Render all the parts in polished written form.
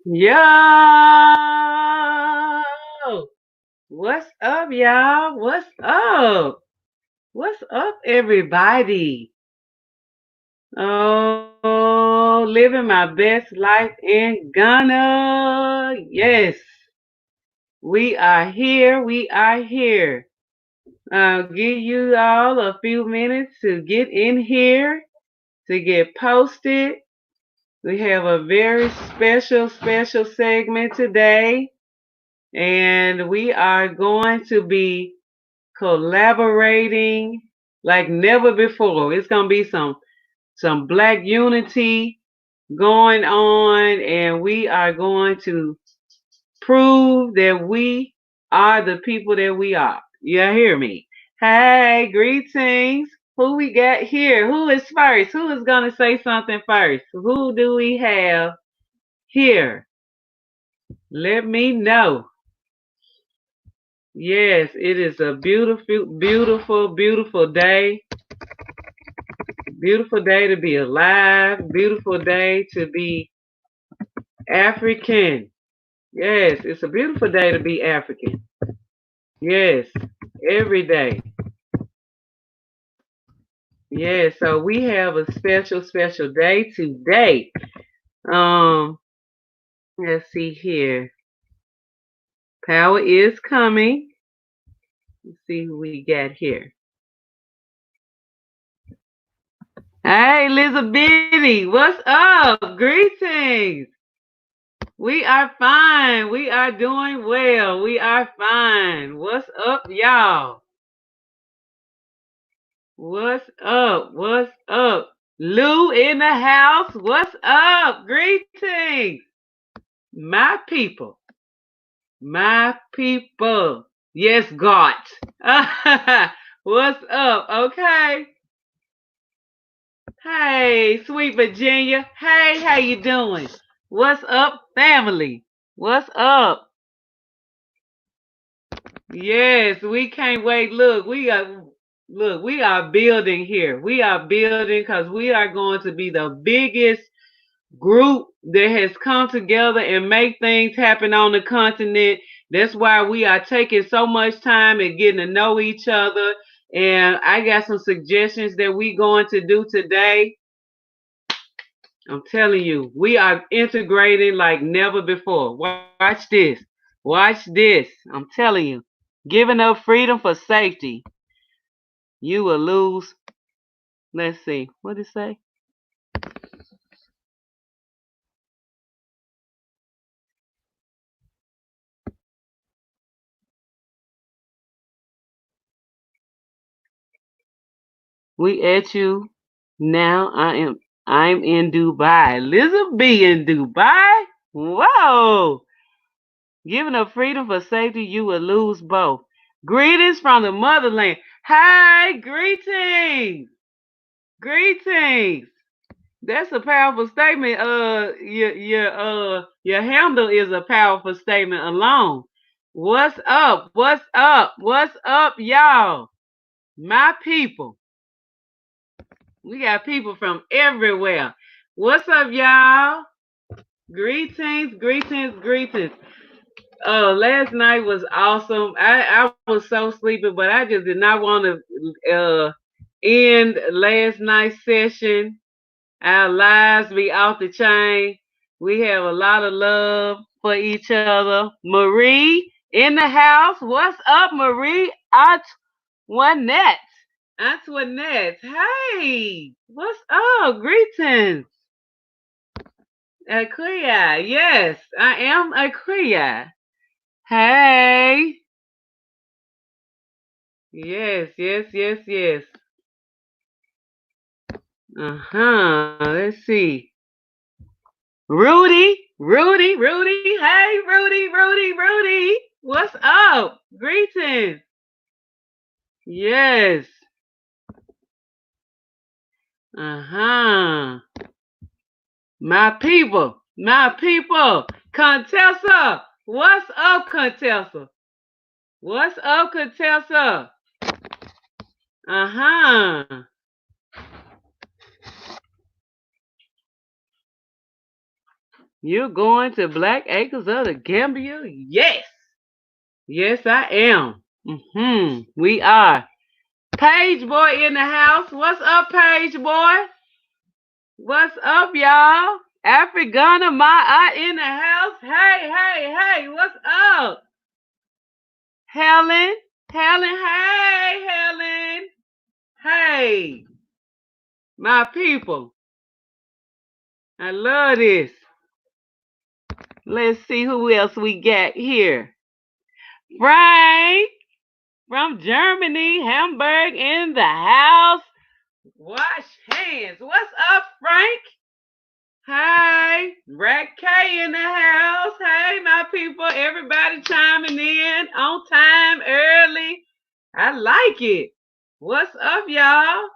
Yo! What's up, y'all? What's up? What's up, everybody? Oh, living my best life in Ghana. Yes, we are here. We are here. I'll give you all a few minutes to get in here, to get posted. We have a very special segment today. And we are going to be collaborating like never before. It's gonna be some black unity going on, and we are going to prove that we are the people that we are. You hear me? Hey, greetings. Who we got here? Who is first? Who is gonna say something first? Who do we have here? Let me know. Yes, it is a beautiful day. Beautiful day to be alive. Beautiful day to be African. Yes, it's a beautiful day to be African. Yes, every day. Yes, so we have a special day today. Um, let's see here. Power is coming. Let's see who we got here. Hey, Elizabeth, what's up? Greetings. We are fine. We are doing well. We are fine. What's up, y'all? What's up? What's up? Lou in the house. What's up? Greetings. My people. My people. Yes, God. What's up? Okay. Hey, sweet Virginia. Hey, how you doing? What's up, family? What's up? Yes, we can't wait. We are building here. We are building because we are going to be the biggest group that has come together and make things happen on the continent. That's why we are taking so much time and getting to know each other. And I got some suggestions that we going to do today. I'm telling you, we are integrating like never before. Watch this. Watch this. I'm telling you. Giving up freedom for safety. You will lose. Let's see. What did it say? We at you now. I'm in Dubai. Elizabeth in Dubai? Whoa. Giving up freedom for safety, you will lose both. Greetings from the motherland. Hi, greetings. Greetings. That's a powerful statement. Your handle is a powerful statement alone. What's up? What's up? What's up, y'all? My people. We got people from everywhere. What's up, y'all? Greetings. Oh, last night was awesome. I was so sleepy, but I just did not want to end last night's session. Our lives be off the chain. We have a lot of love for each other. Marie in the house. What's up, Marie? Antoinette. Antoinette. Hey, what's up? Greetings. Akuya. Yes, I am Akuya. Hey. Yes. Let's see. Rudy. Hey, Rudy. What's up? Greetings. Yes. Uh-huh. My people. Contessa. What's up, Contessa? What's up, Contessa? Uh-huh. You're going to Black Acres of the Gambia? Yes. Yes, I am. We are. Page Boy in the house. What's up, Page Boy? What's up, y'all? Africana Ma in the house. Hey, hey, hey, what's up? Helen, Helen, hey, Helen. Hey, my people. I love this. Let's see who else we got here. Frank from Germany, Hamburg in the house. Wash hands. What's up, Frank? Hey, Rack K in the house. Hey, my people. Everybody chiming in on time, early. I like it. What's up, y'all?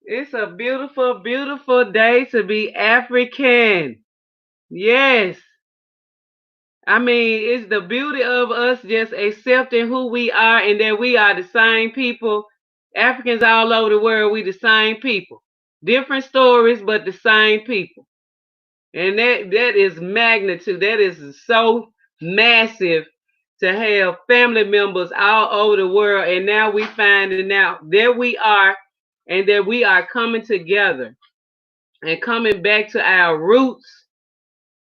It's a beautiful, beautiful day to be African. Yes. I mean, it's the beauty of us just accepting who we are and that we are the same people. Africans all over the world, we the same people. Different stories, but the same people. And that is magnitude. That is so massive to have family members all over the world. And now we finding out that we are and that we are coming together and coming back to our roots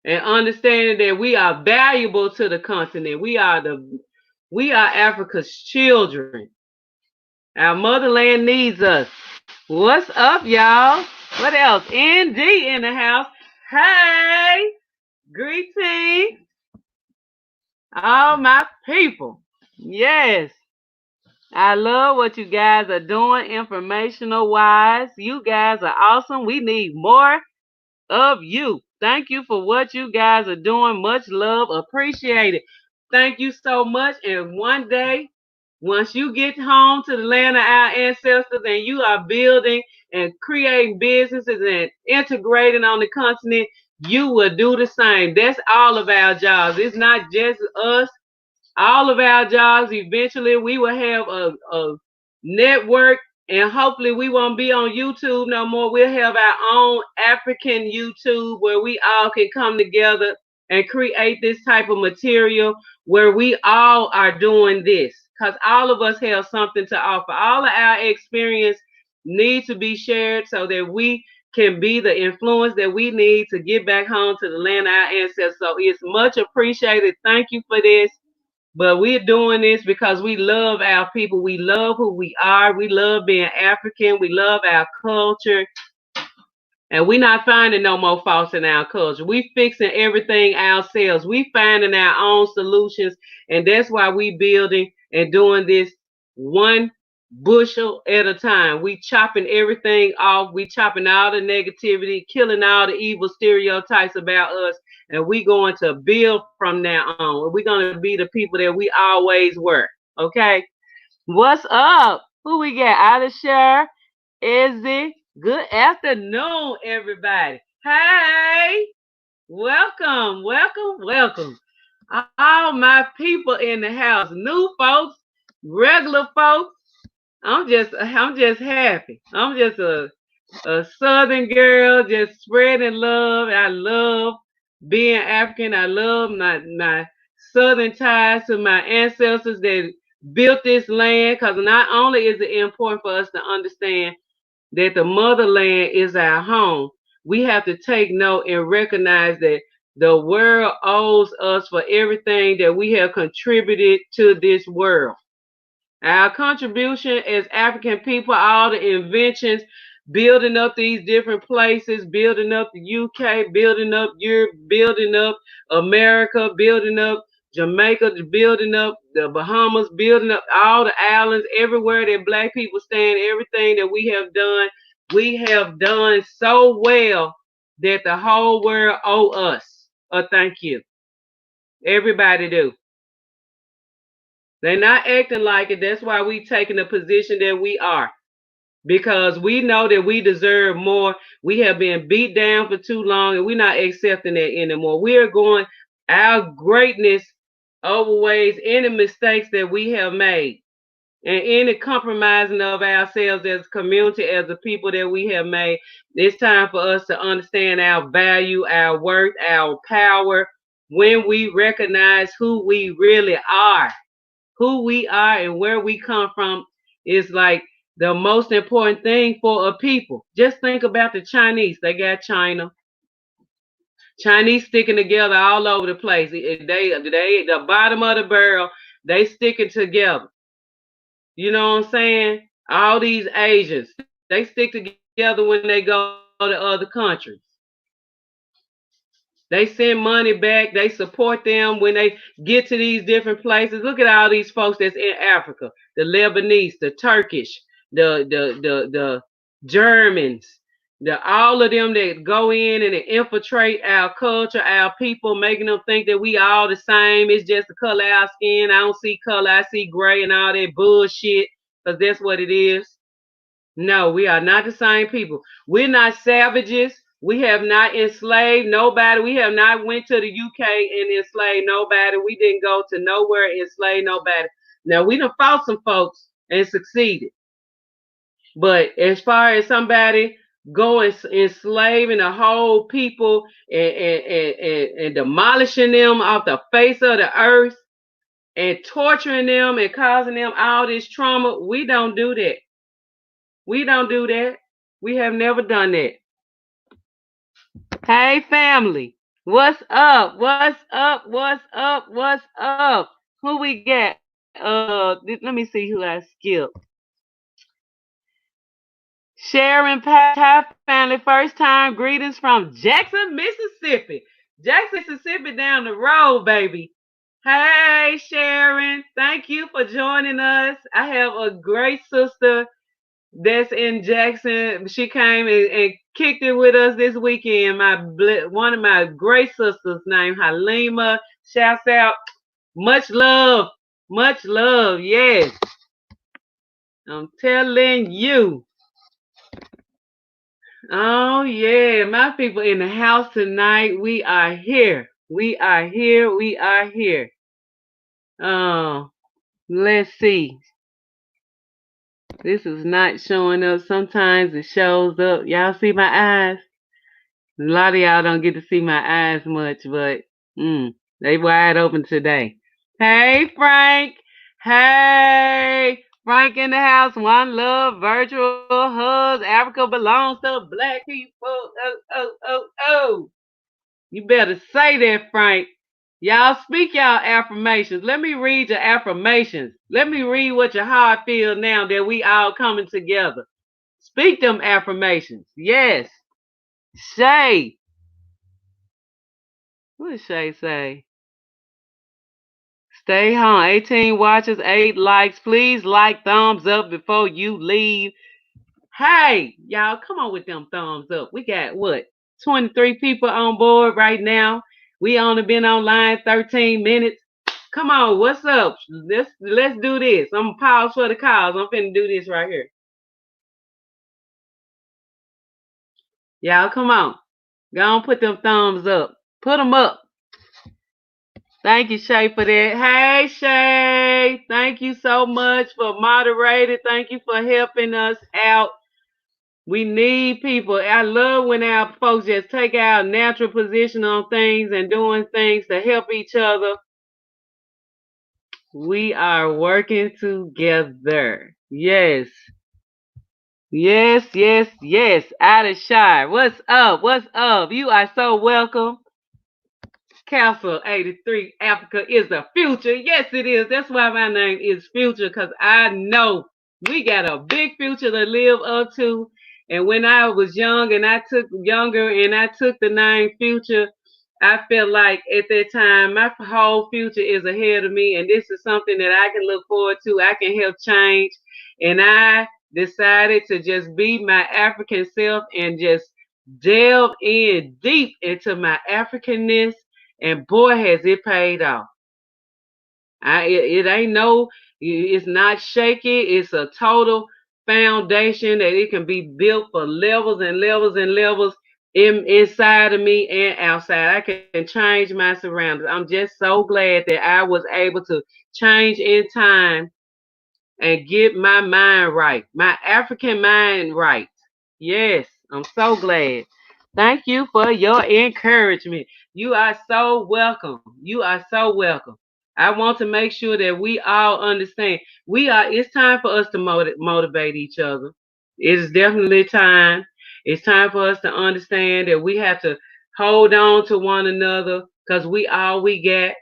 and understanding that we are valuable to the continent. We are Africa's children. Our motherland needs us. What's up, y'all? What else? ND in the house. Hey, greetings, all my people. Yes, I love what you guys are doing informational wise. You guys are awesome. We need more of you. Thank you for what you guys are doing. Much love. Appreciate it. Thank you so much. And one day, once you get home to the land of our ancestors and you are building and creating businesses and integrating on the continent, you will do the same. That's all of our jobs. It's not just us. All of our jobs, eventually we will have a network and hopefully we won't be on YouTube no more. We'll have our own African YouTube where we all can come together and create this type of material where we all are doing this because all of us have something to offer. All of our experience needs to be shared so that we can be the influence that we need to get back home to the land of our ancestors. So it's much appreciated. Thank you for this. But we're doing this because we love our people. We love who we are. We love being African. We love our culture. And we're not finding no more faults in our culture. We fixing everything ourselves. We finding our own solutions. And that's why we building and doing this one bushel at a time. We chopping everything off. We chopping all the negativity, killing all the evil stereotypes about us. And we going to build from now on. We're going to be the people that we always were. Okay? What's up? Who we got? Alishar, Izzy. Good afternoon, everybody. Hey, welcome, welcome, welcome. All my people in the house, new folks, regular folks. I'm just happy. I'm just a southern girl, just spreading love. I love being African. I love my southern ties to my ancestors that built this land. Because not only is it important for us to understand that the motherland is our home, we have to take note and recognize that the world owes us for everything that we have contributed to this world. Our contribution as African people, all the inventions, building up these different places, building up the UK, building up Europe, building up America, building up Jamaica, building up the Bahamas, building up all the islands, everywhere that black people stand, everything that we have done so well that the whole world owe us a thank you. Everybody do. They're not acting like it. That's why we taking the position that we are. Because we know that we deserve more. We have been beat down for too long and we're not accepting that anymore. We are going, our greatness overweighs any mistakes that we have made. and any compromising of ourselves as a community, as a people that we have made. It's time for us to understand our value, our worth, our power when we recognize who we really are. Who we are and where we come from is like the most important thing for a people. Just think about the Chinese. They got China. Chinese sticking together all over the place. They the bottom of the barrel. They sticking together. You know what I'm saying? All these Asians, they stick together when they go to other countries. They send money back. They support them when they get to these different places. Look at all these folks that's in Africa, the Lebanese, the Turkish, the Germans, all of them that go in and they infiltrate our culture, our people, making them think that we all the same. It's just the color of our skin. I don't see color. I see gray and all that bullshit because that's what it is. No, we are not the same people. We're not savages. We have not enslaved nobody. We have not went to the UK and enslaved nobody. We didn't go to nowhere and enslave nobody. Now we done fought some folks and succeeded. But as far as somebody going enslaving a whole people and demolishing them off the face of the earth and torturing them and causing them all this trauma, we don't do that. We don't do that. We have never done that. Hey, family. What's up? What's up? What's up? What's up? Who we got? Let me see who I skipped. Sharon Pat, hi, family. First time greetings from Jackson, Mississippi. Jackson, Mississippi down the road, baby. Hey, Sharon. Thank you for joining us. I have a great sister that's in Jackson. She came and kicked it with us this weekend. One of my great sisters named Halima. Shouts out. Much love. Much love. Yes. I'm telling you. Oh yeah. My people in the house tonight. We are here. We are here. We are here. Oh, let's see. This is not showing up. Sometimes it shows up. Y'all see my eyes? A lot of y'all don't get to see my eyes much, but they wide open today. Hey, Frank. Hey, Frank in the house. One love, virtual hugs. Africa belongs to black people. Oh, oh, oh, oh. You better say that, Frank. Y'all speak y'all affirmations. Let me read your affirmations. Let me read what your heart feels now that we all coming together. Speak them affirmations. Yes. Shay. What did Shay say? Stay home. 18 watches, 8 likes. Please like, thumbs up before you leave. Hey, y'all, come on with them thumbs up. We got what? 23 people on board right now. We only been online 13 minutes. Come on, what's up? Let's do this. I'm gonna pause for the calls. I'm finna do this right here. Y'all, come on. Go on, put them thumbs up. Put them up. Thank you, Shay, for that. Hey, Shay. Thank you so much for moderating. Thank you for helping us out. We need people. I love when our folks just take our natural position on things and doing things to help each other. We are working together. Yes. Yes, yes, yes. Out of shy. What's up? What's up? You are so welcome. Castle 83, Africa is the future. Yes, it is. That's why my name is Future, because I know we got a big future to live up to. And when I was young and I took younger and I took the name Future, I felt like at that time my whole future is ahead of me, and this is something that I can look forward to. I can help change. And I decided to just be my African self and just delve in deep into my Africanness, and boy, has it paid off. It ain't no, it's not shaky. It's a total foundation that it can be built for levels and levels and levels inside of me and outside. I can change my surroundings. I'm just so glad that I was able to change in time and get my mind right, my African mind right. Yes, I'm so glad. Thank you for your encouragement. You are so welcome. You are so welcome. I want to make sure that we all understand. It's time for us to motivate each other. It is definitely time. It's time for us to understand that we have to hold on to one another because we all we got,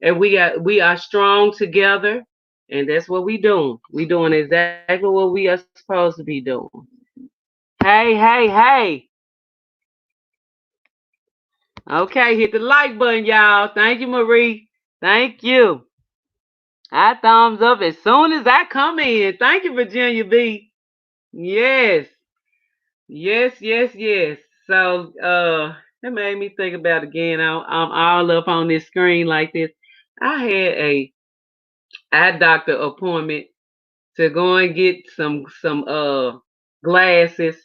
and we are strong together, and that's what we doing. We doing exactly what we are supposed to be doing. Hey, hey, hey. Okay, hit the like button, y'all. Thank you, Marie. Thank you. I thumbs up as soon as I come in. Thank you, Virginia B. Yes. Yes, yes, yes. So that made me think about again. I'm all up on this screen like this. I had a eye doctor appointment to go and get some glasses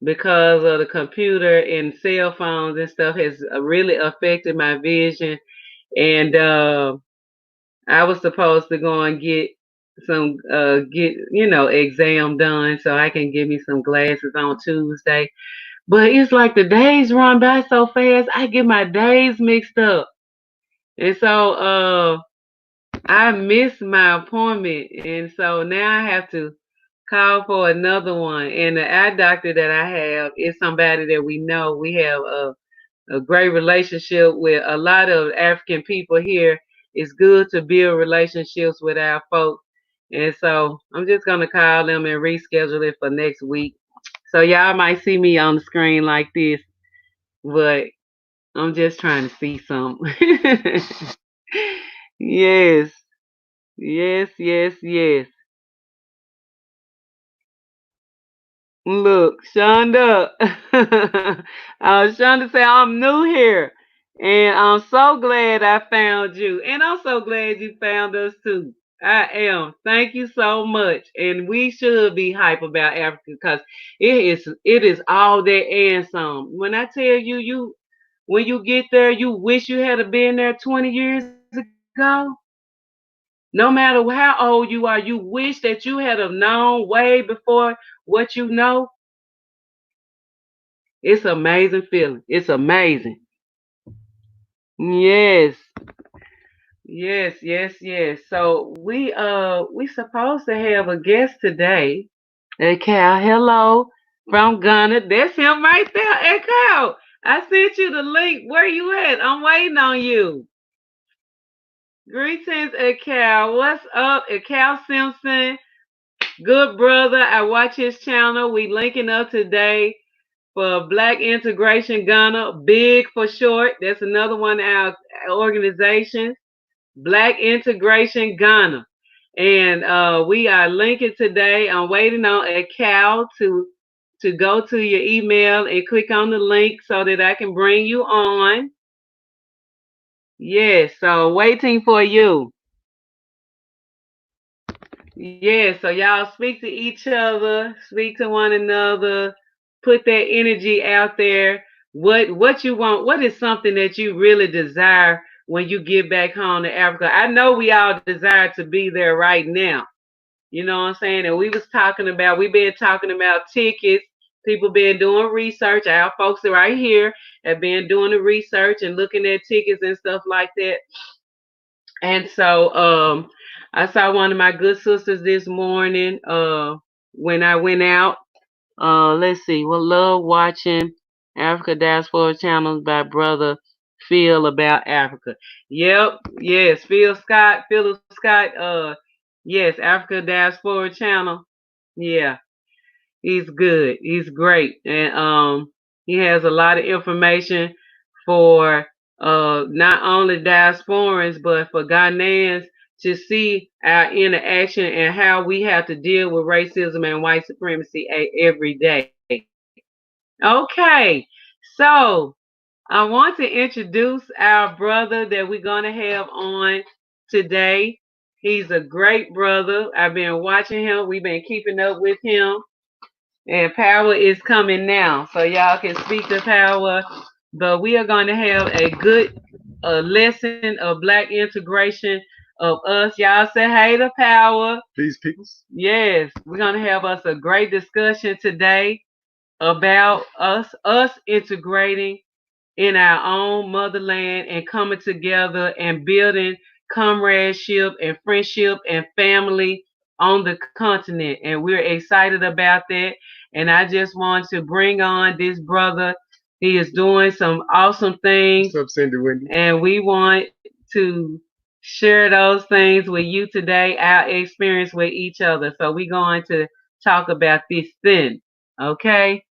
because of the computer and cell phones and stuff has really affected my vision. And I was supposed to go and get exam done so I can get me some glasses on Tuesday. But it's like the days run by so fast, I get my days mixed up. And so I missed my appointment, and so now I have to call for another one. And the eye doctor that I have is somebody that we know. We have a great relationship with a lot of African people here. It's good to build relationships with our folks. And so I'm just gonna call them and reschedule it for next week. So y'all might see me on the screen like this, but I'm just trying to see something. Yes, yes, yes, yes. Look, Shonda. Shonda said, I'm new here. And I'm so glad I found you. And I'm so glad you found us too. I am. Thank you so much. And we should be hype about Africa because it is all that and some. When I tell you when you get there, you wish you had been there 20 years ago. No matter how old you are, you wish that you had have known way before what you know. It's an amazing feeling. It's amazing. Yes. Yes, yes, yes. So we supposed to have a guest today. Hey Cal, hello from Ghana. That's him right there. Hey Cal, I sent you the link. Where you at? I'm waiting on you. Greetings, Cal. What's up, Ekow Simpson? Good brother. I watch his channel. We linking up today for Black Integration Ghana, big for short. That's another one of our organizations, Black Integration Ghana. And we are linking today. I'm waiting on a Cal to go to your email and click on the link so that I can bring you on. Yes, so waiting for you. Yeah, so y'all speak to each other, speak to one another, put that energy out there. What you want, what is something that you really desire when you get back home to Africa? I know we all desire to be there right now. You know what I'm saying? And we've been talking about tickets. People been doing research. Our folks are right here have been doing the research and looking at tickets and stuff like that. And so I saw one of my good sisters this morning when I went out. Let's see, we love watching Africa Diaspora channels by Brother Phil about Africa. Yep, yes, Philip Scott, yes, Africa Diaspora channel. Yeah, he's good. He's great. And he has a lot of information for not only diasporans but for Ghanaians to see our interaction and how we have to deal with racism and white supremacy every day. Okay, so I want to introduce our brother that we're going to have on today. He's a great brother. I've been watching him. We've been keeping up with him. And Power is coming now, so y'all can speak to Power. But we are going to have a good lesson of Black integration of us. Y'all say hey to Power. Peace, peoples. Yes, we're gonna have us a great discussion today about us integrating in our own motherland and coming together and building comradeship and friendship and family on the continent. And we're excited about that. And I just want to bring on this brother. He is doing some awesome things, What's up, Cindy Wendy? and we want to share those things with you today, our experience with each other. So we're going to talk about this thing. Okay?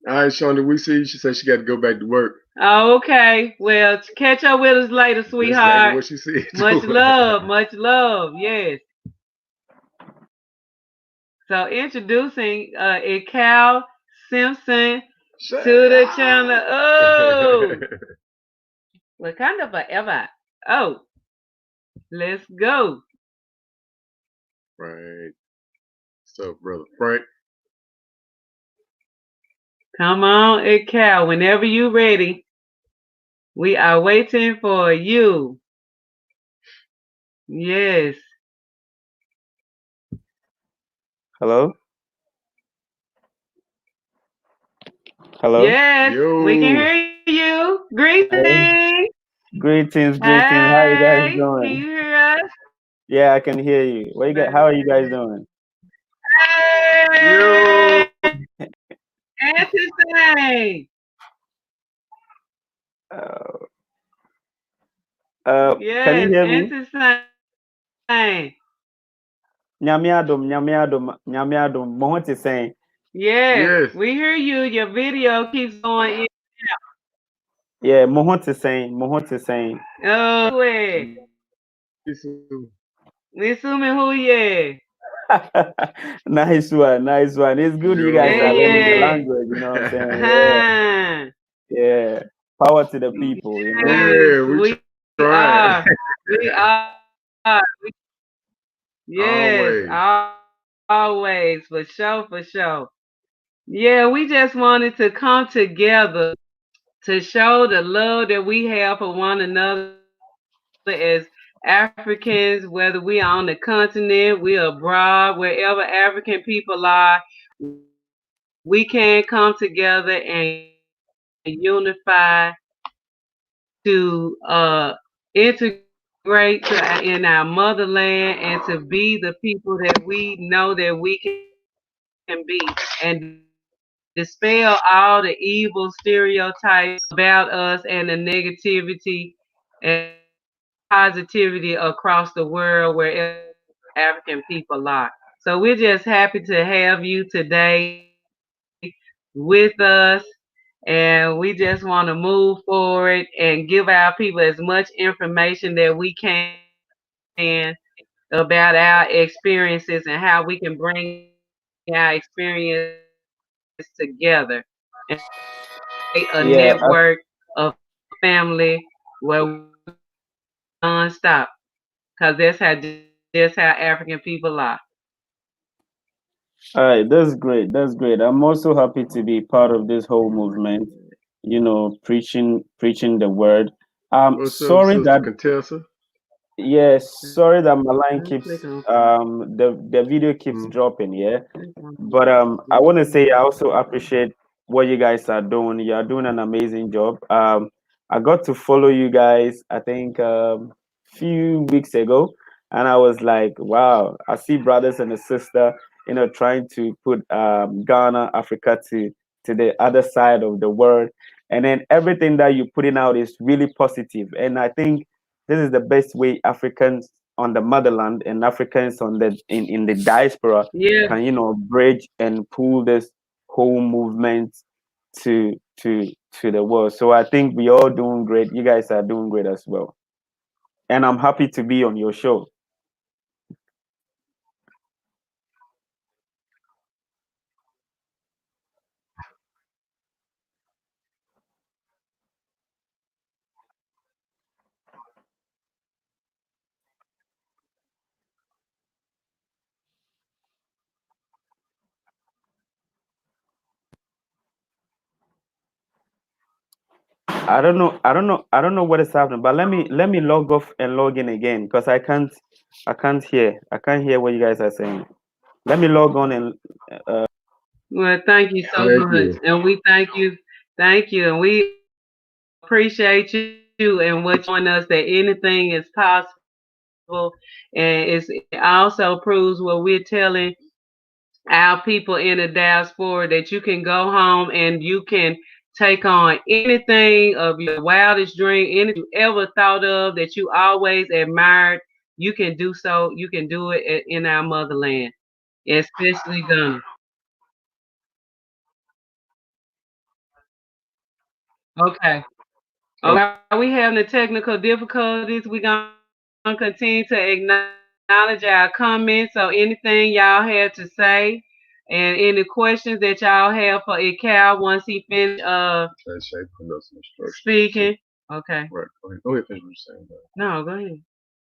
All right, Shonda, we see. She said she got to go back to work. Okay. Well, catch up with us later, That's exactly sweetheart. what she said. Much love. Much love. Yes. So introducing Ekow Simpson to the channel. Oh, Wakanda forever. Oh, let's go. Right. So, brother Frank. Come on, Ekow. Whenever you ready, we are waiting for you. Yes. Hello? Hello? Yes, we can Yo. hear you. Hey. Greetings. Greetings, greetings. How you guys Hey, can you doing? hear us? Yeah, I can hear you. What you got? How are you guys doing? Hey, Yo. Anthony. Uh, can you Yes, hear me? Anthony. Nyamiadum, nyamiadum, nyamiadum. Mohon is saying, Yes, Yes. we hear you. Your video keeps going in. yeah, Mohon is saying, Mohon is saying. Oh, yeah. Listen. Nisume who yeah. Nice one, nice one. It's good you guys Yeah, are learning the Yo. yeah. language, you know what I'm saying? Uh-huh. Yeah, yeah. Power to the people, you know? Yes, Yeah, we we trying. are. We are. Yes, Always. always. For sure, for sure. Yeah, we just wanted to come together to show the love that we have for one another as Africans, whether we are on the continent, we are abroad, wherever African people are, we can come together and unify to integrate in our motherland and to be the people that we know that we can be and dispel all the evil stereotypes about us and the negativity and positivity across the world wherever African people are. So we're just happy to have you today with us, and we just want to move forward and give our people as much information that we can about our experiences and how we can bring our experience together and create a network of Yeah, family where we non-stop because that's how African people are. all right, that's great. That's great. I'm also happy to be part of this whole movement, preaching the word. What's up, Sorry Sister that Contessa? yes, sorry that my line Let's keeps click on the video keeps Mm. dropping, yeah. click on But I want to say I also appreciate what you guys are doing. You are doing an amazing job. I got to follow you guys, I think few weeks ago, and I was like, wow, I see brothers and a sister, trying to put Ghana, Africa to the other side of the world. And then everything that you're putting out is really positive. And I think this is the best way Africans on the motherland and Africans in the diaspora yeah. can bridge and pull this whole movement to the world. So I think we all doing great. You guys are doing great as well, and I'm happy to be on your show. I don't know. I don't know what is happening. But let me log off and log in again because I can't hear. I can't hear what you guys are saying. Let me log on and Well, thank you so Thank much, you. and we thank you, and we appreciate you and what you're showing us that anything is possible, and it also proves what we're telling our people in the diaspora that you can go home and you can take on anything of your wildest dream, anything you ever thought of that you always admired. You can do so. You can do it in our motherland, especially Ghana. Okay. Oh, Okay. while we having the technical difficulties, we're gonna continue to acknowledge our comments. So anything y'all have to say, and any questions that y'all have for Ekow once he finish That's Shay putting us in instructions. speaking. Okay. Right. Go ahead. Finish what you're saying. No, go ahead.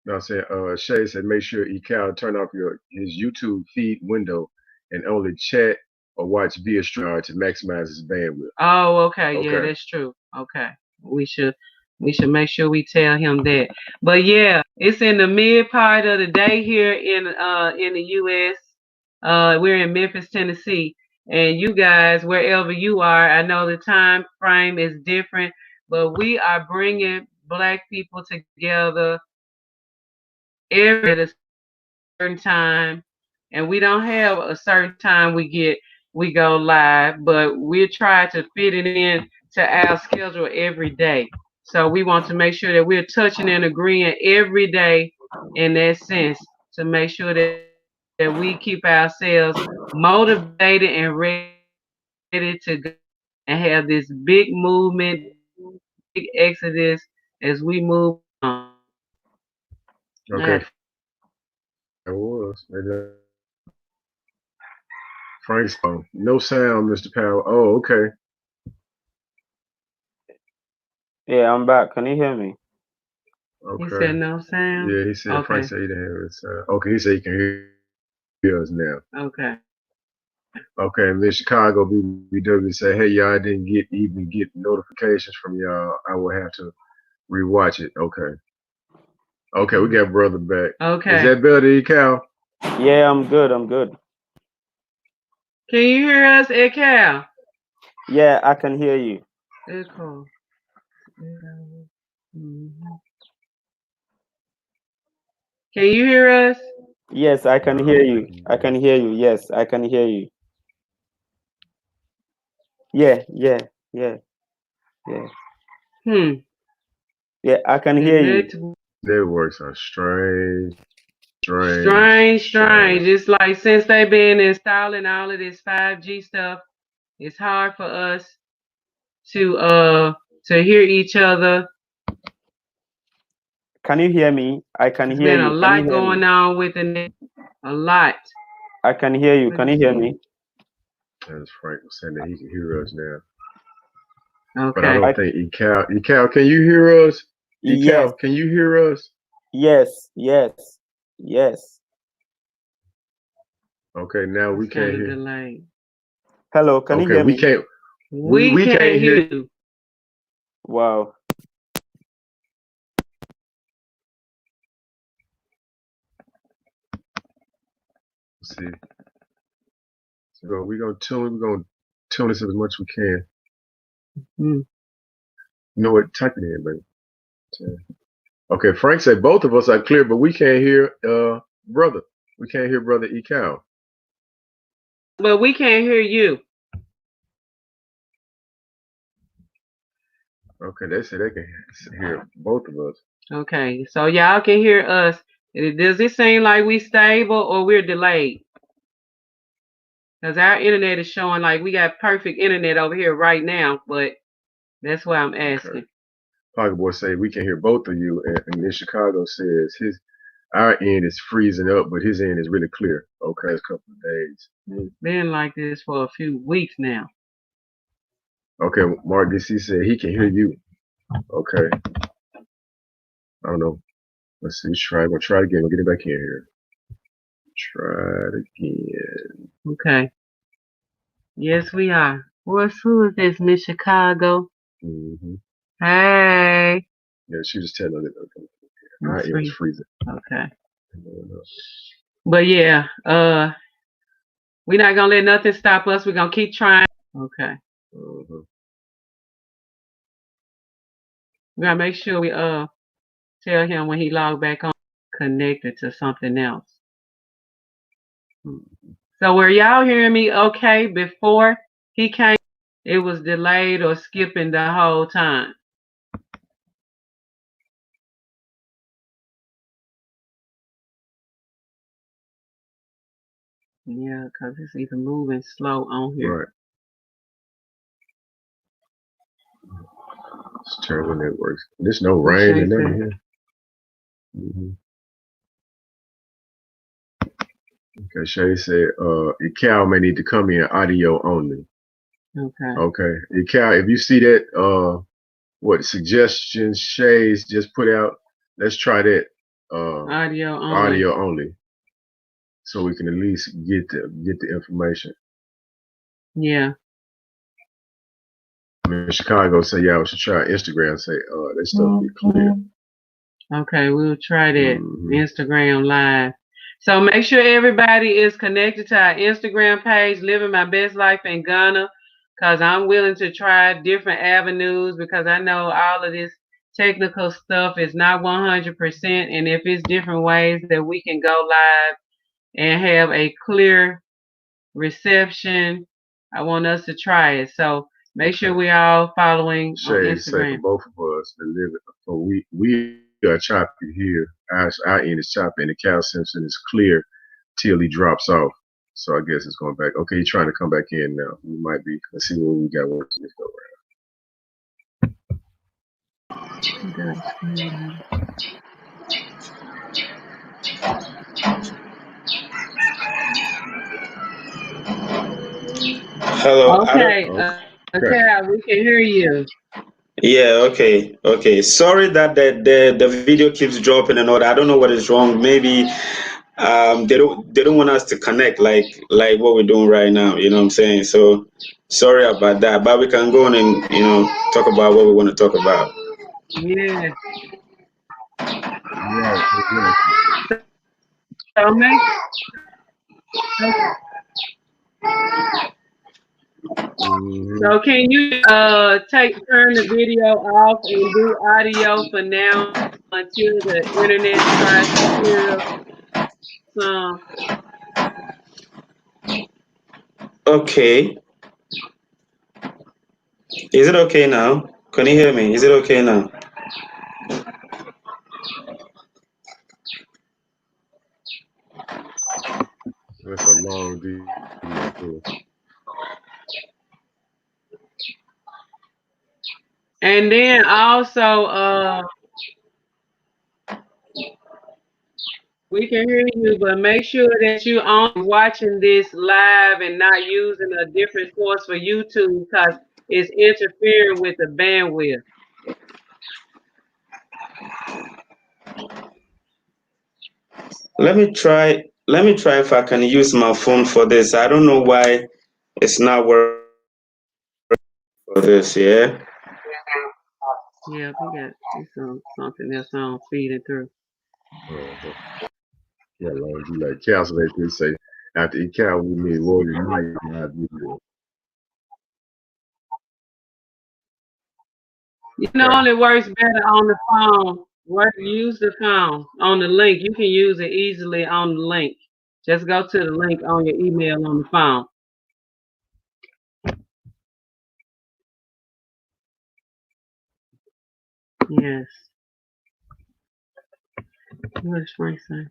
No, I'm saying, Shay said make sure Ecal turn off his YouTube feed window and only chat or watch via StreamYard to maximize his bandwidth. Oh, okay. Yeah, Okay. that's true. Okay. We should we should make sure we tell him that. But yeah, it's in the mid part of the day here in the US. We're in Memphis, Tennessee. And you guys, wherever you are, I know the time frame is different, but we are bringing black people together every at a certain time, and we don't have a certain time we go live, but we try to fit it in to our schedule every day. So we want to make sure that we're touching and agreeing every day in that sense to make sure that we keep ourselves motivated and ready to go and have this big movement, this big exodus as we move on. All Okay. That was. Frank's no sound, Mr. Powell. Oh, okay. yeah, I'm back. Can you hear me? He Okay. said no sound. Yeah, he said Frank Okay. said he didn't have his sound. Okay, he said he can hear us now. Okay. Okay, and then Chicago BBW say, hey, y'all, I didn't even get notifications from y'all. I will have to rewatch it. Okay. Okay, we got brother back. Is Okay. that better, Cal? Yeah, I'm good. I'm good. Can you hear us, Ekow? Yeah, I can hear you. Ekow. Mhm. Can you hear us? Yes, I can hear No, I you. can I can hear you. Yes, I can hear you. Yeah, yeah, yeah, yeah. Hmm. Yeah, I can The hear you. networks are strange, strange. strange. It's like since they've been installing all of this 5G stuff, it's hard for us to uh to hear each other. Can you hear me? I can There's hear been a you. Can you lot hear me? going on with the net. A lot. I can hear you. Let Can me you hear see. me? As Frank was saying that he can hear us now. But I Okay. don't think Ecal, can you hear us? Yes, Ecal, can you hear us? yes, yes, yes. Okay, now we It's can't kind of hear. delayed. Hello, can you Okay, hear we me? can't We we can't can't hear hear. you. Wow. Let's see. So we're gonna tune this as much as we can. Hmm. You know what? Type it in, baby. Okay, Frank said both of us are clear, but we can't hear brother. We can't hear brother Ecal. But we can't hear you. Okay, they say they can hear both of us. Okay, so y'all can hear us. Does it seem like we stable or we're delayed? Because our internet is showing like we got perfect internet over here right now, but that's why I'm Okay. asking. Pocket Boy say we can hear both of you, and in Chicago says our end is freezing up, but his end is really clear. Okay, it's a couple of days. It's been like this for a few weeks now. Okay, Mark DC said he can hear you. Okay, I don't know. Let's see. We'll try again. We'll get it back in here. Try it again. Okay. Yes, we are. Who is this? Miss Chicago? Mm-hmm. Hey. Yeah, she was telling it. Okay. My Let's ear was see. freezing. Okay. But yeah, we're not gonna let nothing stop us. We're gonna keep trying. Okay. Uh-huh. We gotta make sure we tell him when he log back on connected to something else. So were y'all hearing me okay before he came? It was delayed or skipping the whole time. Yeah, because it's even moving slow on here. Right. It's terrible networks. There's no What rain Shay and nothing said. here. Okay, Shay said, Ekow may need to come in audio only. Okay. Okay. Ekow, if you see that, what suggestions Shay's just put out, let's try that. Audio only. Audio only. So we can at least get the information. Yeah. I mean, Chicago say y'all should try Instagram. Say, that stuff be clear. Okay, we'll try that Instagram live. So make sure everybody is connected to our Instagram page, Living My Best Life in Ghana, because I'm willing to try different avenues because I know all of this technical stuff is not 100%. And if it's different ways that we can go live and have a clear reception, I want us to try it. So make sure we all following on Instagram. Say for both of us to live it. So we are choppy here. Our end is choppy, and the Ekow Simpson is clear till he drops off. So I guess it's going back. Okay, he's trying to come back in now. We might be. Let's see what we got working this go Hello. Okay, okay, we can hear you. Yeah. Okay. Sorry that the video keeps dropping and all that. I don't know what is wrong. Maybe they don't want us to connect like what we're doing right now. You know what I'm saying? So sorry about that. But we can go on and talk about what we want to talk about. Yeah. Right, exactly. So make so can you turn the video off and do audio for now until the internet tries to clear some. Okay. Is it okay now? Can you hear me? Is it okay now? That's a long video too. And then also we can hear you, but make sure that you only watching this live and not using a different source for YouTube because it's interfering with the bandwidth. Let me try if I can use my phone for this. I don't know why it's not working for this, yeah? Yeah, we got something else on feeding through. Yeah, long you like Castle they say after Ekow we need Warrior Mike live video. You know, it works better on the phone. Use the phone on the link. You can use it easily on the link. Just go to the link on your email on the phone. Yes. What does Frank say?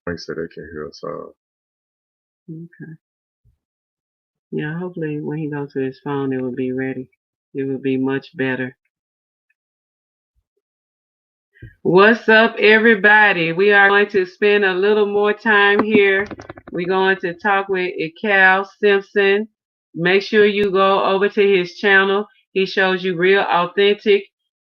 Frank said they can hear us all. Okay. Yeah, hopefully when he goes to his phone, it will be ready. It will be much better. What's up, everybody? We are going to spend a little more time here. We're going to talk with Ekow Simpson. Make sure you go over to his channel. He shows you real authentic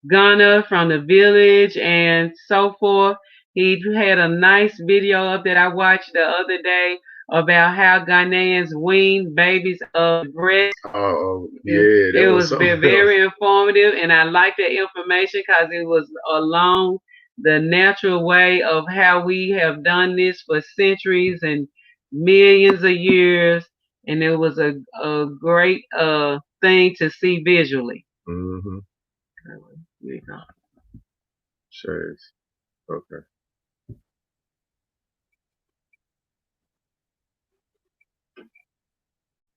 Ghana from the village and so forth. He had a nice video up that I watched the other day about how Ghanaians wean babies of breast. Oh, It, yeah, it that was was something else. very informative, and I liked that information because it was along the natural way of how we have done this for centuries and millions of years, and it was a great thing to see visually. Mm-hmm. Here we go. Shades. Okay.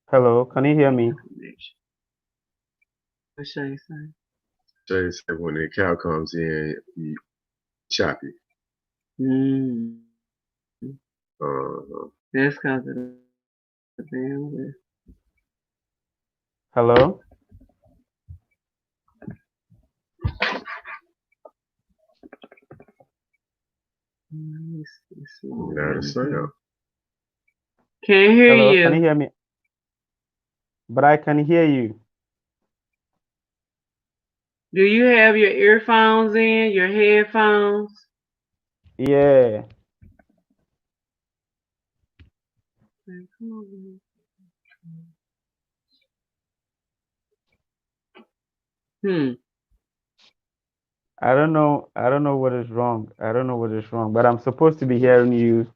Hello, can you hear me? What should I say? Shades said when the cow comes in, you choppy. Mm. Uh-huh. That's because of the bandwidth. Hello? Let's see what Not a we can sound. do. Can't hear Hello, can you you. hear me? But I can hear you. Do you have your earphones in, your headphones? Yeah. Hmm. I don't know what is wrong. I don't know what is wrong, but I'm supposed to be hearing you.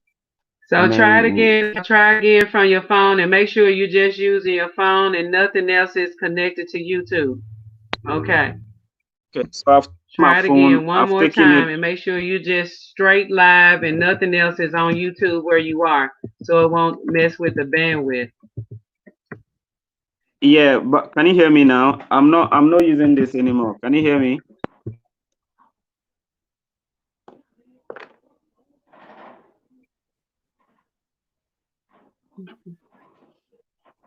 I So try it mean, again. Try again from your phone and make sure you're just using your phone and nothing else is connected to YouTube. Okay. Mm-hmm. okay, so I've my Try it phone, again one I've more taken time it. and make sure you just straight live and nothing else is on YouTube where you are so it won't mess with the bandwidth. Yeah, but can you hear me now? I'm not using this anymore. Can you hear me?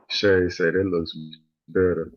Shades said it looks better.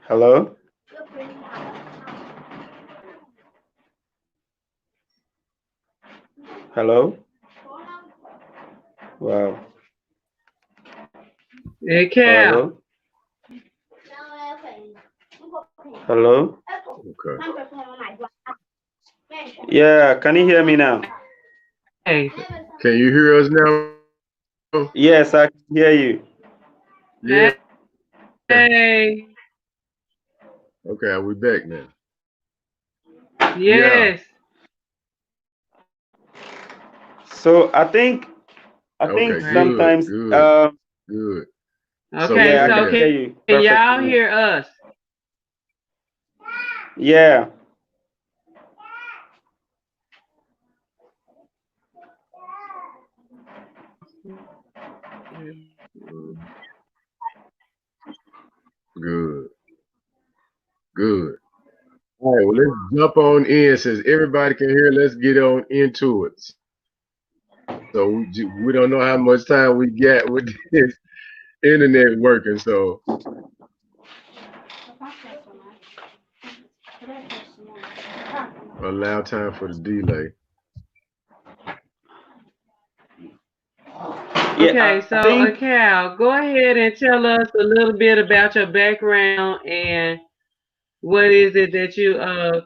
Hello? Hello? Wow. Hey, Cal. Hello? Hello? Okay. Yeah, can you hear me now? Hey. Can you hear us now? Yes, I can hear you. Yeah. Hey. Okay, are we back now? Yeah. Yes. So I think Okay, Right. good, sometimes good, good. So Okay, yeah, I we can so got hear can you y'all perfectly. hear us? Yeah. good, good. All right, well, let's jump on in since everybody can hear. Let's get on into it. So we don't know how much time we got with this internet working. So allow time for the delay. Okay, Yeah, so I think Cal, go ahead and tell us a little bit about your background and what is it that you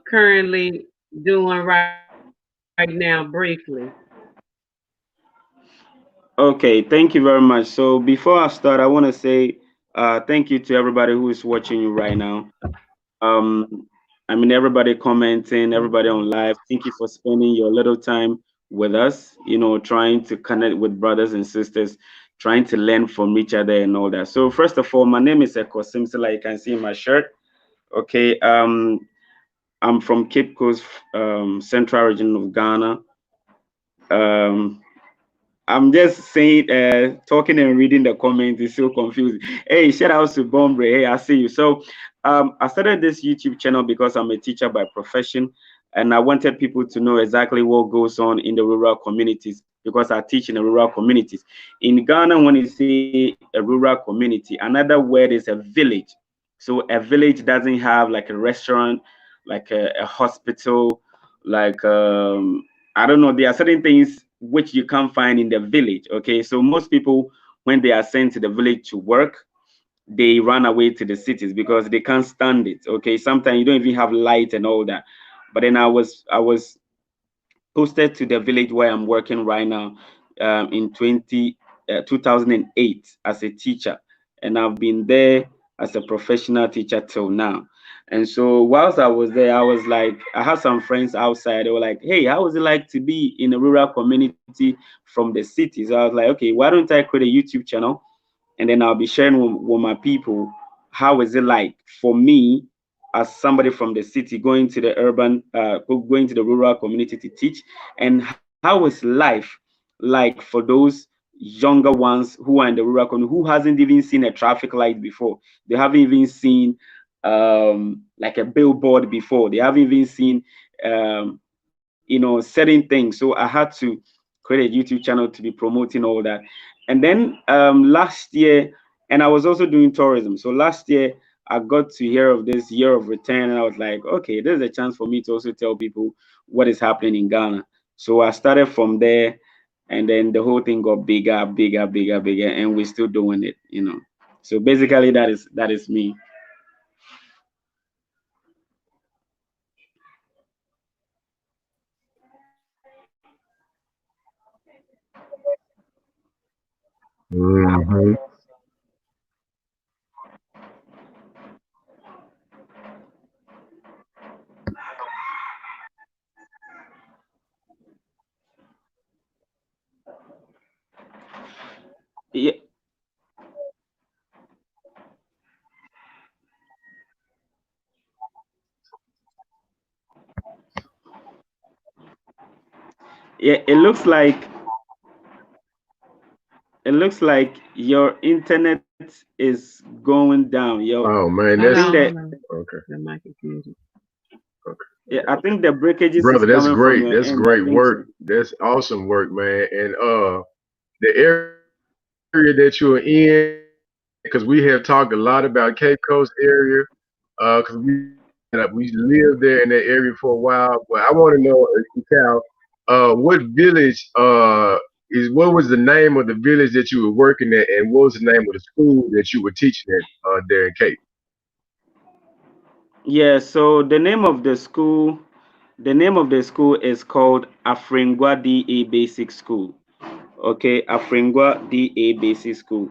currently doing right now, briefly. okay. Thank you very much. So before I start, I want to say thank you to everybody who is watching you right now. Um, I mean, everybody commenting, everybody on Mhm. live. Thank you for spending your little time with us. Trying to connect with brothers and sisters, trying to learn from each other and all that. So first of all, my name is Ekow Simpson, like you can see in my shirt. Okay. I'm from Cape Coast, central region of Ghana. Um, I'm just saying, talking and reading the comments is so confusing. Hey, shout out to Bombre. Hey, I see you. So, I started this YouTube channel because I'm a teacher by profession, and I wanted people to know exactly what goes on in the rural communities because I teach in the rural communities. In Ghana, when you say a rural community, another word is a village. So, a village doesn't have like a restaurant, like a hospital, like I don't know. There are certain things which you can't find in the village. Okay, so most people, when they are sent to the village to work, they run away to the cities because they can't stand it. Okay, sometimes you don't even have light and all that. But then I was posted to the village where I'm working right now in 2008 as a teacher. And I've been there as a professional teacher till now. And so whilst I was there, I was like, I had some friends outside. They were like, hey, how is it like to be in a rural community from the city? So I was like, okay, why don't I create a YouTube channel and then I'll be sharing with my people how is it like for me as somebody from the city going to the going to the rural community to teach, and how is life like for those younger ones who are in the rural community who hasn't even seen a traffic light before. They haven't even seen like a billboard before. They haven't even seen certain things. So I had to create a YouTube channel to be promoting all that. And then last year, and I was also doing tourism. So last year, I got to hear of this year of return, and I was like, okay, there's a chance for me to also tell people what is happening in Ghana. So I started from there, and then the whole thing got bigger, bigger, bigger, bigger, and we're still doing it. So basically, that is me. Mm-hmm. Yeah, yeah. It looks like your internet is going down. Oh I man, Hold think that's on, that hold on. okay. The mic is muted. Okay. yeah, Okay. I Okay. think the breakages is Brother, that's coming from great. your That's end. I great think work. so. That's awesome work, man. And the area that you're in, because we have talked a lot about Cape Coast area, because we lived there in that area for a while. But I want to know, Cal, what village what was the name of the village that you were working at, and what was the name of the school that you were teaching at there in Cape? Yeah, so the name of the school is called Afringwa DA Basic School. Okay, Afringwa DA Basic School.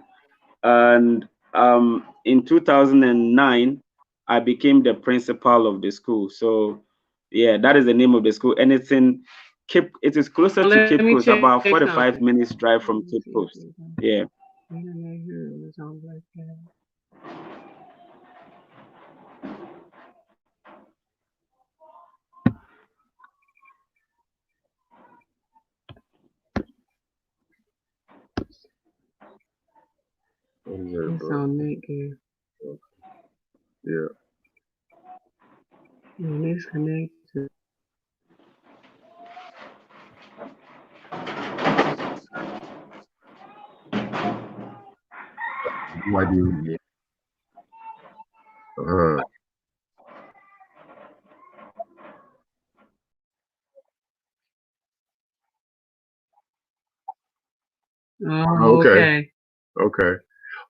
And in 2009, I became the principal of the school. So yeah, that is the name of the school, and it's in Cape. It is closer So to let Cape me Coast, check about something. 45 minutes drive Let from me Cape see if Coast. it's on. Yeah. Internet here is on Black Cat. What is that, It's bro? on Netgear. Yeah. And it's connected. Why do you? Uh, Oh, Okay. okay. Okay.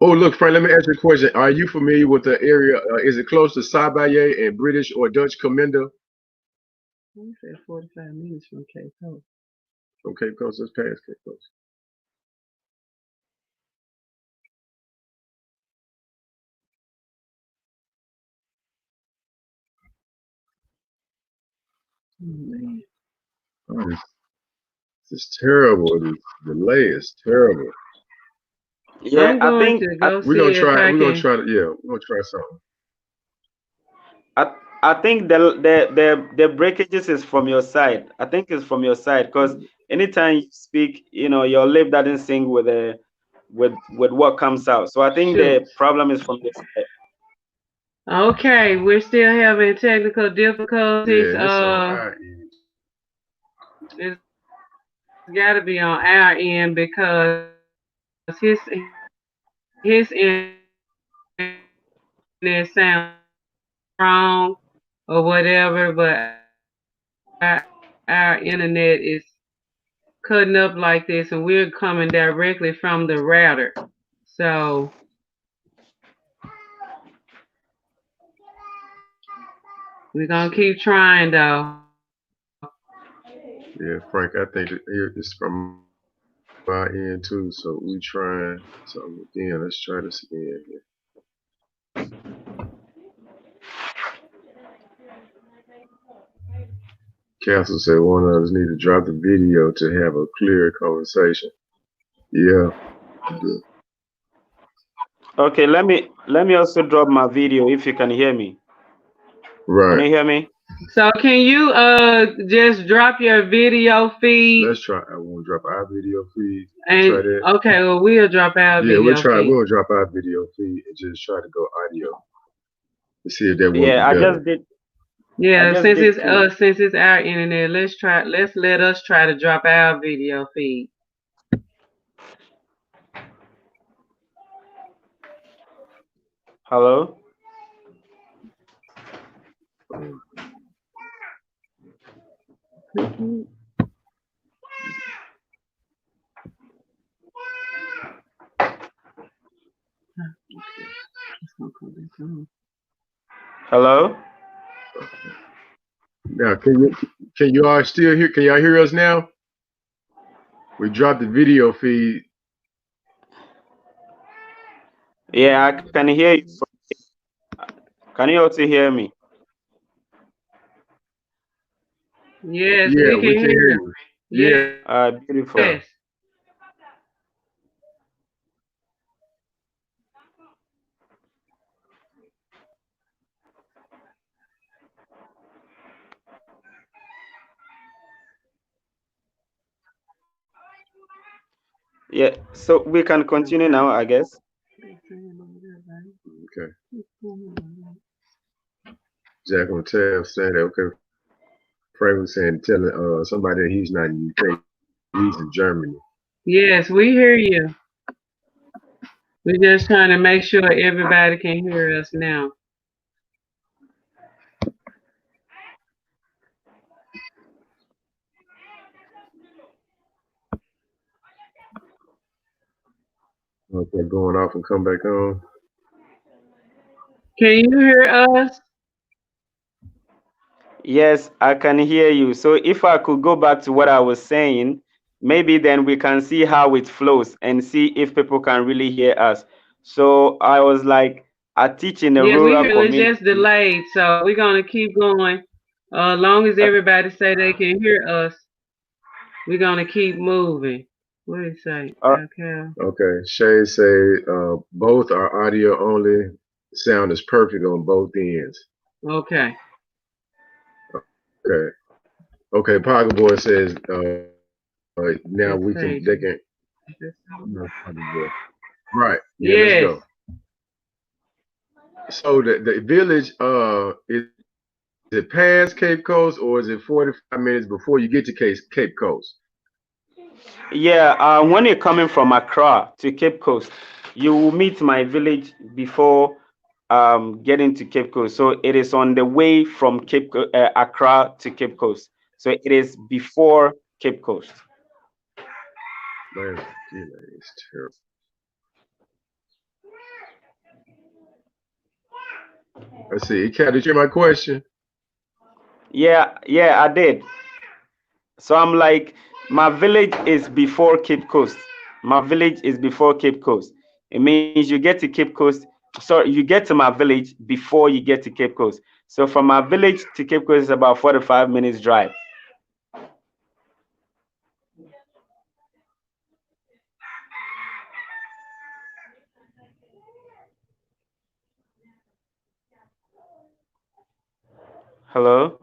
Oh, look, Frank. Let me ask you a question. Are you familiar with the area? Is it close to Sabaye and British or Dutch Commander? You said 45 minutes from Cape Coast. From Cape Coast, let's pass Cape Coast. Oh, man. Oh, this is terrible. This delay is terrible. Yeah, I'm I going think to go We're gonna see if try. I We're gonna can. try to. Yeah, we're gonna try something. I I think the breakages is from your side. I think it's from your side because anytime you speak, your lip doesn't sync with the with what comes out. So I think Shoot. the problem is from your side. Okay, we're still having technical Yeah, difficulties. and it's on our end. It's got to be on our end because his internet sounds strong or whatever, but our internet is cutting up like this, and we're coming directly from the router. So we're gonna So, keep trying though. yeah, Frank, I think here it's from our end too. So we trying something again. Let's try this again here. Castle said one of us need to drop the video to have a clear conversation. Yeah, we do. Okay, let me also drop my video if you can hear me. Can Right. you hear me? So can you just drop your video feed Let's try. I want to drop our video feed. You try and that. okay, well we'll drop our Yeah, we'll video try. feed. We'll drop our video feed and just try to go audio to see if that works Yeah, better. I Yeah, just did too. since it's our internet, let's let us try to drop our video feed. Hello? Um, Click it. Ah, okay. It's gonna come back on. Hello? Now, can you all still hear? Can y'all hear us now? We dropped the video feed. Yeah, I can hear you. Can you also hear me? Yes, Yeah, we can we can hear hear you. you. Yeah, Yes. Beautiful. Yeah, so we can continue now, I guess. okay. Jack on tab saying that. Okay, Frank was saying telling somebody that he's not in the UK, he's in Germany. Yes, we hear you. We're just trying to make sure everybody can hear us now. Okay, going off and come back on. Can you hear us? Yes, I can hear you. So if I could go back to what I was saying, maybe then we can see how it flows and see if people can really hear us. So I was like, I teach in a Yes, we rural hear you. It's community. just delayed, so we're gonna keep going. As long as Uh, everybody say they can hear us, we're gonna keep moving. What do you say? uh, Okay. Okay, Shay say both are audio only. Sound is perfect on both ends. Okay. Okay. Okay, Pocket Boy says now Let's we can say. they can right. Yeah, let's Yes. go. So the village is it past Cape Coast or is it 45 minutes before you get to Cape Coast? yeah, when you're coming from Accra to Cape Coast, you will meet my village before getting to Cape Coast. So it is on the way from Accra to Cape Coast. So it is before Cape Coast. My delay is terrible. Let's see. Cat, did you hear my question? Yeah, yeah, I did. So I'm like, my village is before Cape Coast. My village is before Cape Coast. It means you get to Cape Coast. Sorry, you get to my village before you get to Cape Coast. So from my village to Cape Coast is about 45 minutes drive. Hello?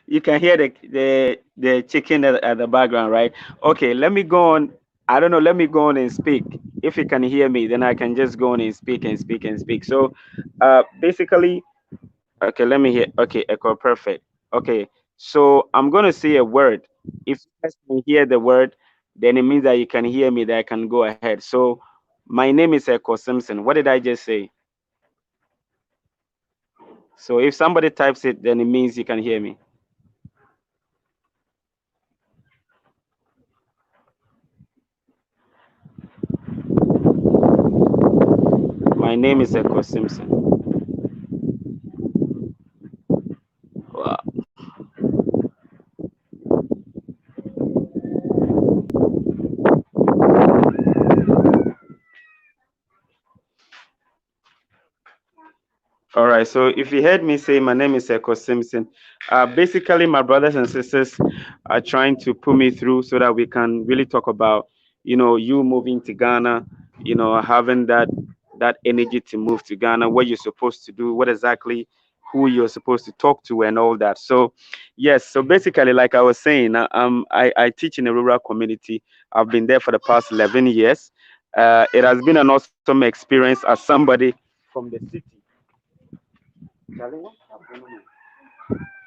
You can hear the chicken at the background, right? Okay, let me go on. I don't know. Let me go on and speak. If you can hear me, then I can just go on and speak and speak and speak. So, basically, okay. Let me hear. Okay, echo, perfect. Okay, so I'm gonna say a word. If you guys can hear the word, then it means that you can hear me. That I can go ahead. So, my name is Ekow Simpson. What did I just say? So, if somebody types it, then it means you can hear me. My name is Ekow Simpson. Wow. All right. So if you heard me say my name is Ekow Simpson, basically my brothers and sisters are trying to put me through so that we can really talk about, you moving to Ghana, having that energy to move to Ghana, what you're supposed to do, what exactly who you're supposed to talk to, and all that. So yes. So basically, like I was saying, I teach in a rural community. I've been there for the past 11 years. It has been an awesome experience as somebody from the city.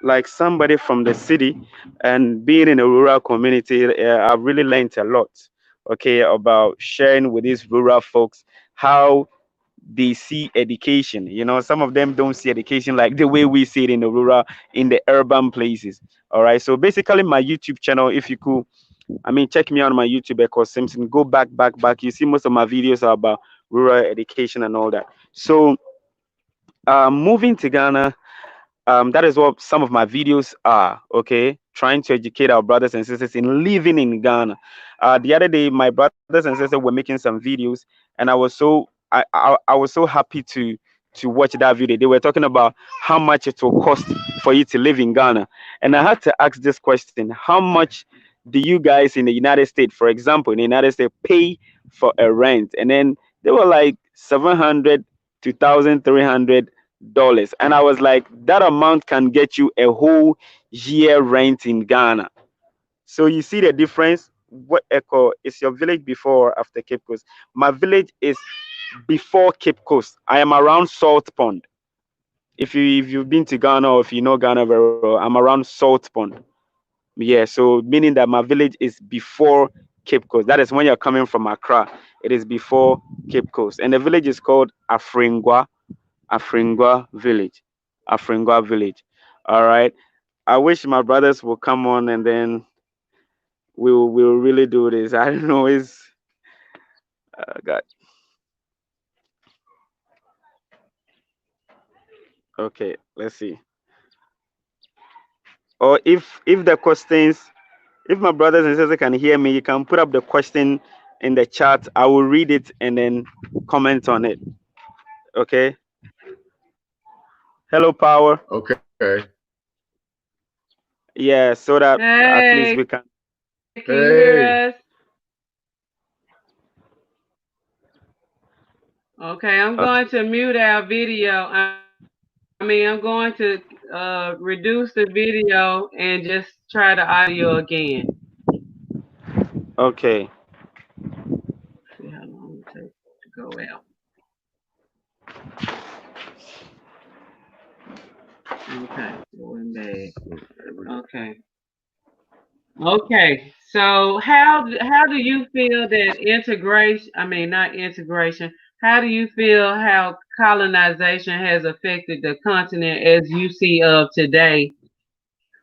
Like somebody from the city and being in a rural community, I've really learned a lot, okay, about sharing with these rural folks how they see education. Some of them don't see education like the way we see it in the rural, in the urban places. All right. So basically, my YouTube channel, if you could, I mean, check me out on my YouTube, Ekow Simpson. Go back. You see, most of my videos are about rural education and all that. So, moving to Ghana, that is what some of my videos are, okay, trying to educate our brothers and sisters in living in Ghana. The other day my brothers and sisters were making some videos, and I was so happy to watch that video. They were talking about how much it will cost for you to live in Ghana, and I had to ask this question: how much do you guys in the United States, for example, in the United States, pay for a rent? And then they were like 700 to 1,300 dollars, and I was like, that amount can get you a whole year rent in Ghana. So you see the difference. What Echo is your village before or after Cape Coast? My village is before Cape Coast. I am around Salt Pond. If you've been to Ghana, or if you know Ghana very well, I'm around Salt Pond. Yeah, so meaning that my village is before Cape Coast. That is when you're coming from Accra. It is before Cape Coast, and the village is called Afringwa village. Afringwa village. All right. I wish my brothers will come on, and then we'll really do this. I don't know. It's God. Okay, let's see. Or if the questions, if my brothers and sisters can hear me, you can put up the question in the chat. I will read it and then comment on it. Okay. Hello, Power. Okay. Yeah, so that at least Hey, we can. can you hear us? Hey. Okay, I'm going Okay. to mute our video. I'm going to reduce the video and just try the audio again. Okay. See how long it takes to go out. Okay, going back. Okay. Okay. So how do you feel that integration, I mean not integration, how do you feel how colonization has affected the continent as you see of today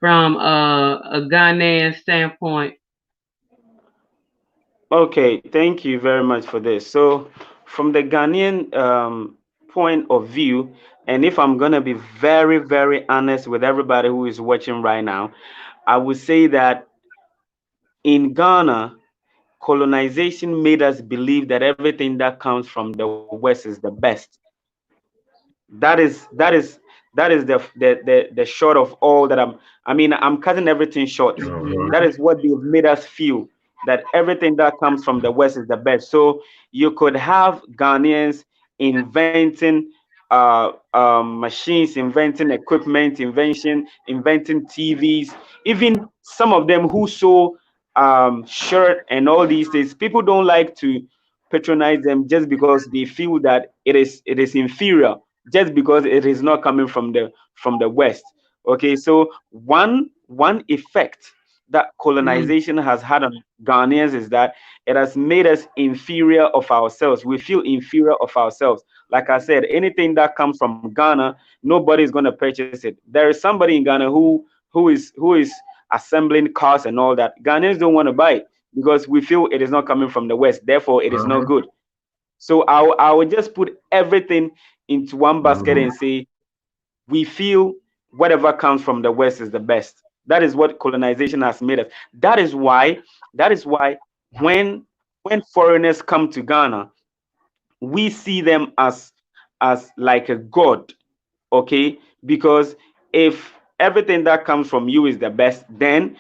from a Ghanaian standpoint? Okay. Thank you very much for this. So, from the Ghanaian point of view, and if I'm gonna be very, very honest with everybody who is watching right now, I would say that in Ghana, colonization made us believe that everything that comes from the West is the best. That is the short of all that I'm cutting everything short. Uh-huh. That is what they've made us feel, that everything that comes from the West is the best. So you could have Ghanaians inventing machines, inventing equipment, inventing TVs, even some of them who sew shirt and all these things. People don't like to patronize them just because they feel that it is inferior, just because it is not coming from the West. Okay, so one effect that Mm, colonization has had on Ghanaians is that it has made us inferior of ourselves. We feel inferior of ourselves. Like I said, anything that comes from Ghana, nobody is going to purchase it. There is somebody in Ghana who is assembling cars and all that. Ghanaians don't want to buy it because we feel it is not coming from the West. Therefore, it is not Uh-huh. good. So I will just put everything into one basket Mm-hmm. and say we feel whatever comes from the West is the best. That is what colonization has made us. That is why when when foreigners come to Ghana, we see them as like a god, okay? Because if everything that comes from you is the best, then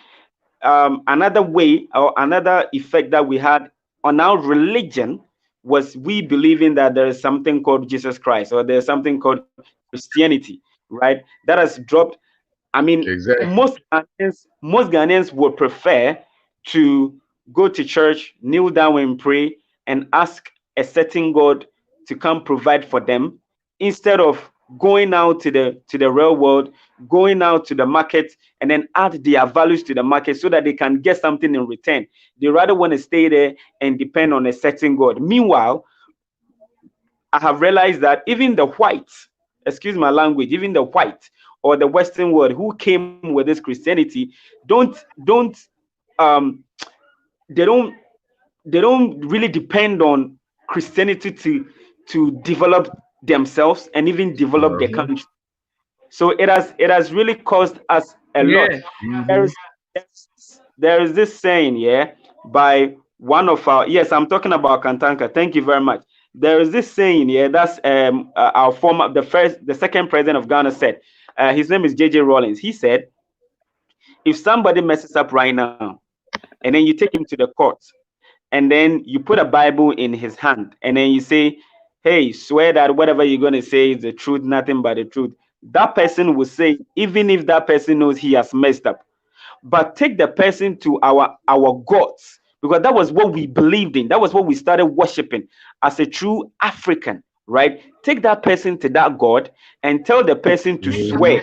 another way or another effect that we had on our religion was we believing that there is something called Jesus Christ or there's something called Christianity, right? That has dropped. I mean, Exactly. most Ghanaians would prefer to go to church, kneel down and pray, and ask a certain God to come provide for them, instead of going out to the real world, going out to the market, and then add their values to the market so that they can get something in return. They rather want to stay there and depend on a certain God. Meanwhile, I have realized that even the whites, excuse my language, even the white or the Western world who came with this Christianity don't um they don't they don't really depend on Christianity to develop themselves and even develop their Uh-huh. country. So it has really caused us a lot. yes. Mm-hmm. There is this saying, yeah, by one of our, yes, I'm talking about Kantanka. Thank you very much. There is this saying, yeah, that's our former the second president of Ghana said. His name is JJ Rawlings. He said, if somebody messes up right now, and then you take him to the court, and then you put a Bible in his hand, and then you say, hey, swear that whatever you're going to say is the truth, nothing but the truth. That person will say, even if that person knows he has messed up, but take the person to our gods, because that was what we believed in, that was what we started worshiping as a true African, right? Take that person to that God and tell the person to Mm-hmm. swear.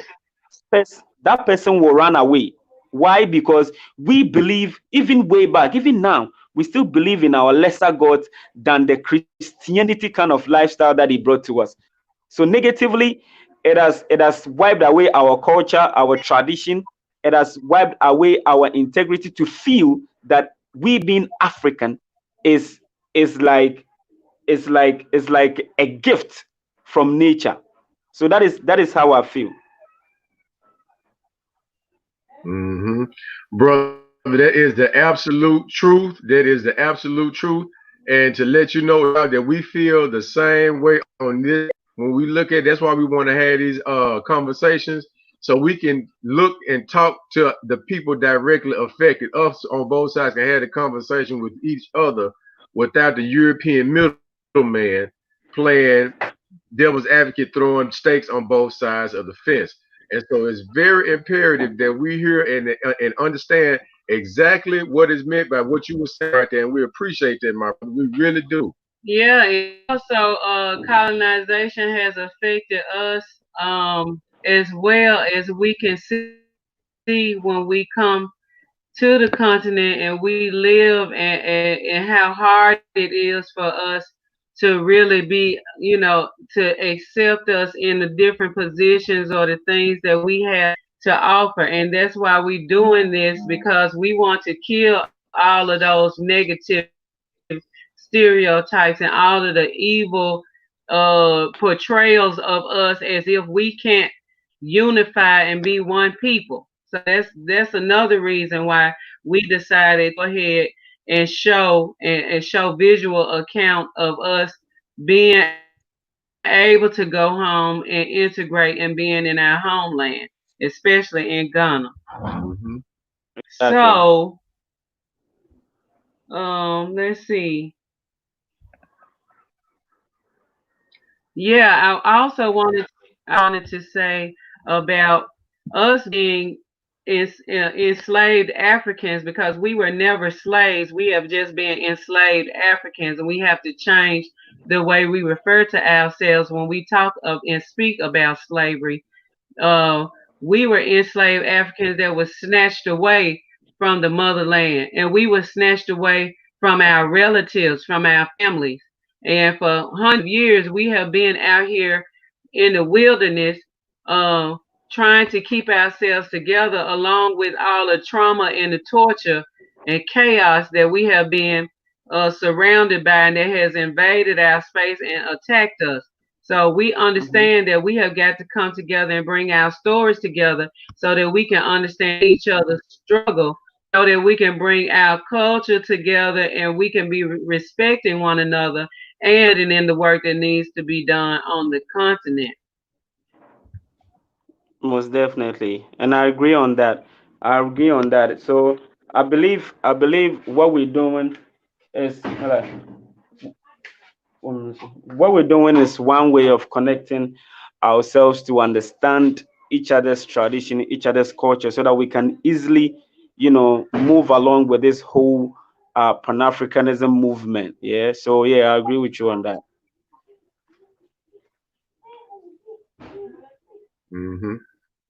That person will run away. Why? Because we believe, even way back, even now, we still believe in our lesser gods than the Christianity kind of lifestyle that he brought to us. So negatively, it has wiped away our culture, our tradition. It has wiped away our integrity to feel that we being African is is like is like a gift from nature. So that is how I feel. Hmm. Brother, that is the absolute truth. That is the absolute truth. And to let you know, y'all, that we feel the same way on this. When we look at, that's why we want to have these conversations, so we can look and talk to the people directly affected. Us on both sides can have a conversation with each other without the European middleman playing devil's advocate, throwing stakes on both sides of the fence. And so it's very imperative that we hear and understand exactly what is meant by what you were saying right there. And we appreciate that, my brother. We really do. Yeah, and also colonization has affected us as well as we can see when we come to the continent and we live and how hard it is for us to really be, to accept us in the different positions or the things that we have to offer. And that's why we're doing this, because we want to kill all of those negative stereotypes and all of the evil portrayals of us as if we can't unify and be one people. So that's another reason why we decided to go ahead and show visual account of us being able to go home and integrate and being in our homeland, especially in Ghana. Hmm. Exactly. So let's see. Yeah, I wanted to say about us being enslaved Africans, because we were never slaves. We have just been enslaved Africans, and we have to change the way we refer to ourselves when we talk of and speak about slavery. uh, we were enslaved Africans that were snatched away from the motherland, and we were snatched away from our relatives, from our families. And for hundreds of years, we have been out here in the wilderness, uh, trying to keep ourselves together, along with all the trauma and the torture and chaos that we have been surrounded by, and that has invaded our space and attacked us. So we Hmm. understand that we have got to come together and bring our stories together so that we can understand each other's struggle, so that we can bring our culture together and we can be respecting one another and putting in the work that needs to be done on the continent. Most definitely, and I agree on that. I agree on that. So I believe what we're doing is what we're doing is one way of connecting ourselves to understand each other's tradition, each other's culture, so that we can easily, move along with this whole Pan-Africanism movement. Yeah. So yeah, I agree with you on that. Hmm.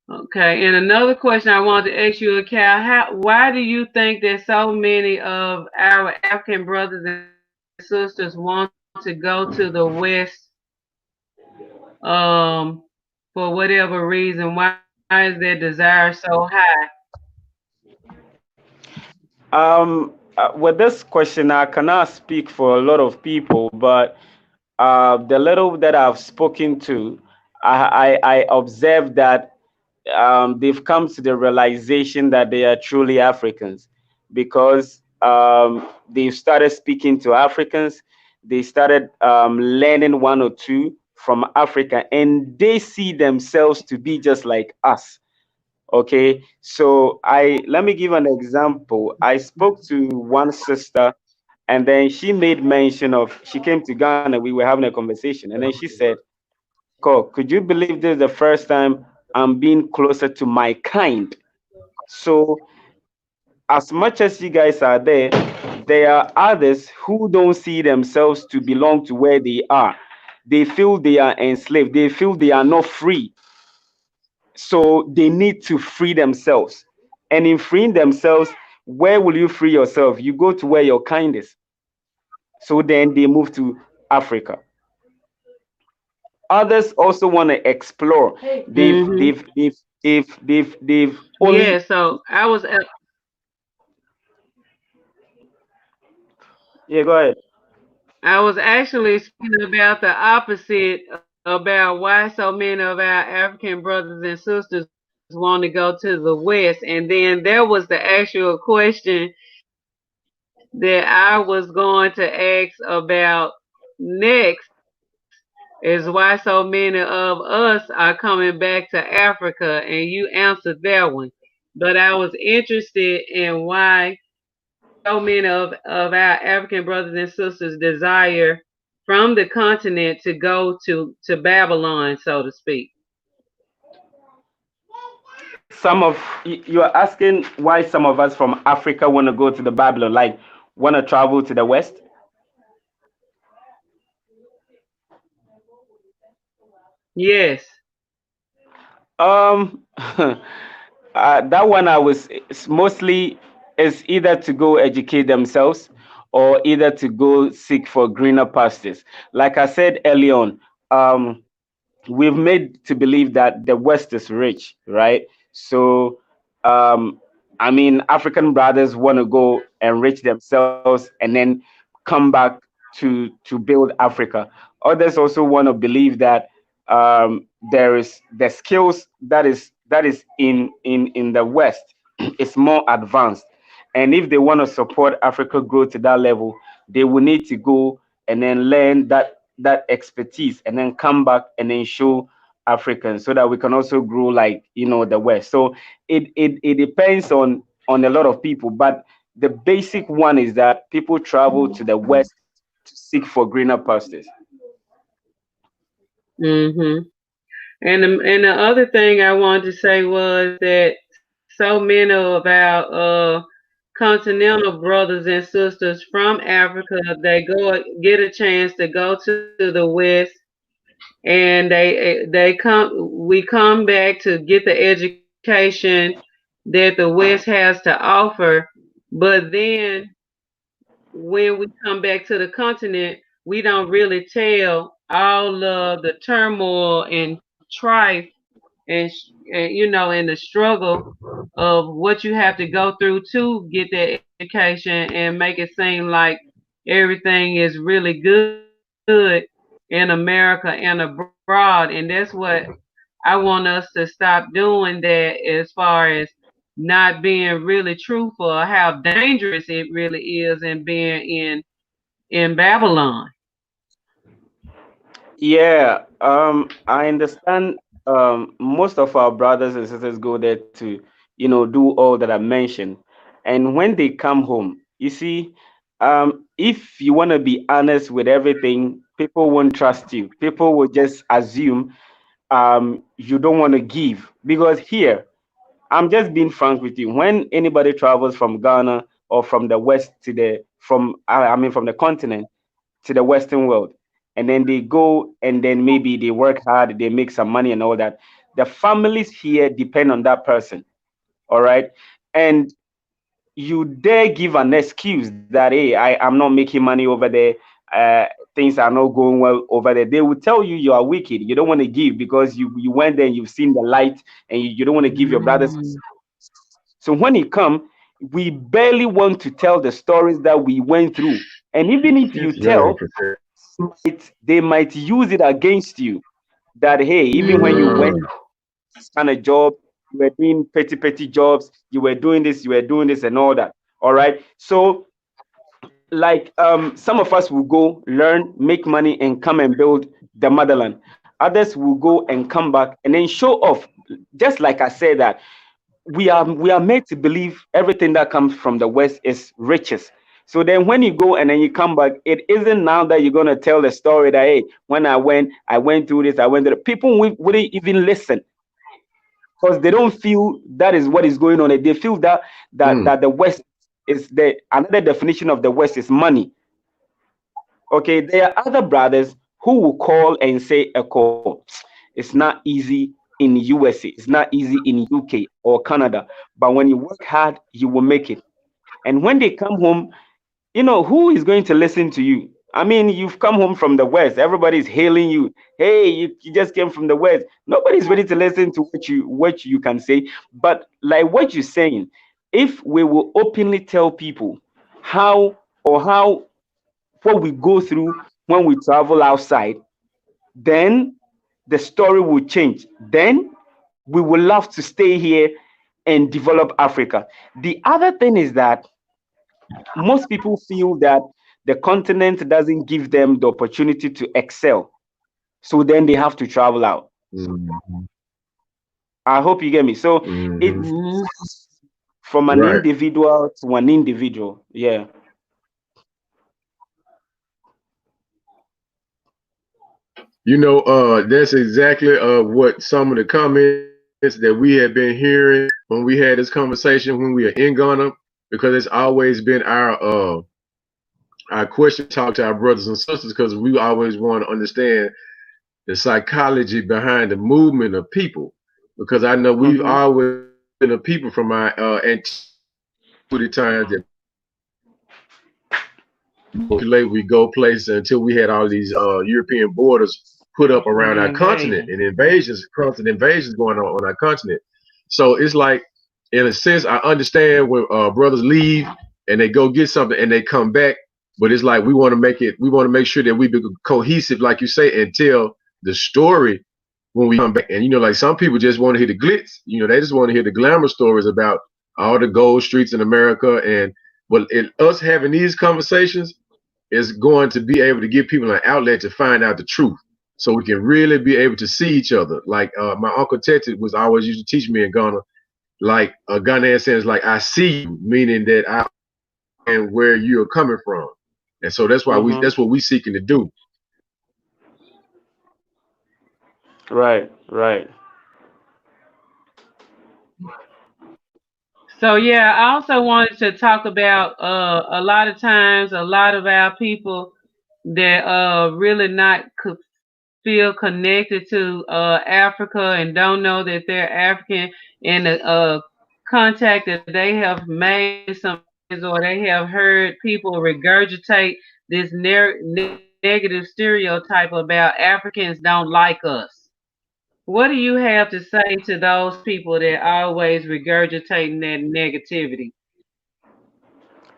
Okay, and another question I wanted to ask you, Cal, why do you think that so many of our African brothers and sisters want to go to the West, um, for whatever reason? Why is their desire so high? With this question, I cannot speak for a lot of people, but the little that I've spoken to, I observed that they've come to the realization that they are truly Africans because they've started speaking to Africans. They started learning one or two from Africa, and they see themselves to be just like us. Okay, so I let me give an example. I spoke to one sister, and then she made mention of she came to Ghana. We were having a conversation, and then she said, "Ko, could you believe this is the first time I'm being closer to my kind?" So as much as you guys are there are others who don't see themselves to belong to where they are. They feel they are enslaved. They feel they are not free. So they need to free themselves. And in freeing themselves, where will you free yourself? You go to where your kind is. So then they move to Africa. Others also want to explore. They've Hmm. they've they've they've Yeah, only so yeah, go ahead. I was actually speaking about the opposite. about why so many of our African brothers and sisters want to go to the West. And then there was the actual question that I was going to ask about next is why so many of us are coming back to Africa, and you answered that one. But I was interested in why so many of our African brothers and sisters desire from the continent to go to Babylon, so to speak. Some of you're asking why some of us from Africa want to go to the Babylon, like want to travel to the West. Yes. That one I was it's mostly is either to go educate themselves or either to go seek for greener pastures. Like I said early on, um, we've made to believe that the West is rich, right? So, um, I mean, African brothers want to go enrich themselves and then come back to build Africa. Others also want to believe that there is the skills that is in the West is more advanced, and if they want to support Africa grow to that level, they will need to go and then learn that expertise and then come back and then show Africans so that we can also grow like the West. So it depends on a lot of people, but the basic one is that people travel to the West to seek for greener pastures. Mhm. And the other thing I wanted to say was that so many of our continental brothers and sisters from Africa, they get a chance to go to the West, and we come back to get the education that the West has to offer. But then when we come back to the continent, we don't really tell all of the turmoil and strife and and the struggle of what you have to go through to get that education and make it seem like everything is really good in America and abroad. And that's what I want us to stop doing, that as far as not being really truthful, how dangerous it really is in being in Babylon. Yeah, I understand. Most of our brothers and sisters go there to, do all that I mentioned. And when they come home, you see, if you want to be honest with everything, people won't trust you. People will just assume you don't want to give. Because here, I'm just being frank with you. When anybody travels from Ghana or from the West to I mean, from the continent to the Western world. And then they go and then maybe they work hard, they make some money and all that. The families here depend on that person. All right. And you dare give an excuse that, hey, I'm not making money over there. Uh, Things are not going well over there. They will tell you you are wicked. You don't want to give because you went there and you've seen the light and you don't want to give your brothers. Mm. So when it come, we barely want to tell the stories that we went through. And even if you That's You don't right. want tell, to protect. they might use it against you. That hey, even when you Mhm. went Mm, this kind of job, you were doing petty jobs, you were doing this, and all that. All right. So like some of us will go learn, make money, and come and build the motherland. Others will go and come back and then show off. Just like I said that we are made to believe everything that comes from the West is riches. So then when you go and then you come back, it isn't now that you're gonna tell the story that hey, when I went through this, I went through. People wouldn't even listen because they don't feel that is what is going on. They feel that mm. the West is the another definition of the West is money. Okay, there are other brothers who will call and say, "Echo, it's not easy in USA. It's not easy in UK or Canada. But when you work hard, you will make it." And when they come home, who is going to listen to you? I mean, you've come home from the West. Everybody's hailing you. Hey, you just came from the West. Nobody's ready to listen to what you can say. But like what you're saying, if we will openly tell people how how what we go through when we travel outside, then the story will change. Then we will love to stay here and develop Africa. The other thing is that most people feel that the continent doesn't give them the opportunity to excel. So then they have to travel out. Mm-hmm. I hope you get me. So Mm-hmm. it's Mhm. from an Right. individual to an individual. Yeah. That's exactly what some of the comments that we have been hearing when we had this conversation when we are in Ghana, because it's always been our question to talk to our brothers and sisters, because we always want to understand the psychology behind the movement of people. Because I know we've Mm-hmm. always been a people from our antiquity times that populate, we go places until we had all these European borders put up around our continent, Invasion. and constant invasions going on our continent. So it's like, in a sense, I understand when brothers leave and they go get something and they come back, but it's like we want to make sure that we be cohesive, like you say, and tell the story when we come back. And like some people just want to hear the glitz. They just want to hear the glamour stories about all the gold streets in America. And but us having these conversations is going to be able to give people an outlet to find out the truth, so we can really be able to see each other. Like my uncle Tete was always used to teach me in Ghana, like a Ghanaian saying, like, I see you, meaning that I understand where you're coming from. And so Mm-hmm. that's what we seeking to do. Right. Right. So yeah, I also wanted to talk about a lot of times a lot of our people that really not feel connected to Africa and don't know that they're African, and the contact that they have made with some Africans, or they have heard people regurgitate this negative stereotype about Africans don't like us. What do you have to say to those people that always regurgitating that negativity?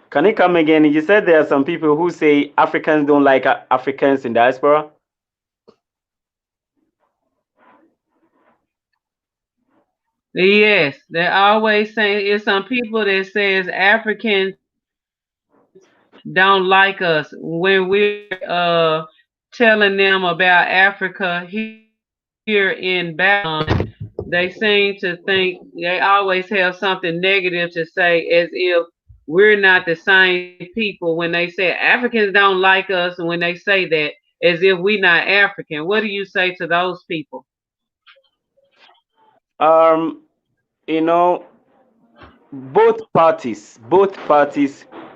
Can you come again? You said there are some people who say Africans don't like Africans in diaspora. Yes, they're always saying it's some people that says Africans don't like us when we're telling them about Africa here in Babylon. They seem to think they always have something negative to say, as if we're not the same people. When they say Africans don't like us, and when they say that, as if we not African. What do you say to those people? Um, you know, both parties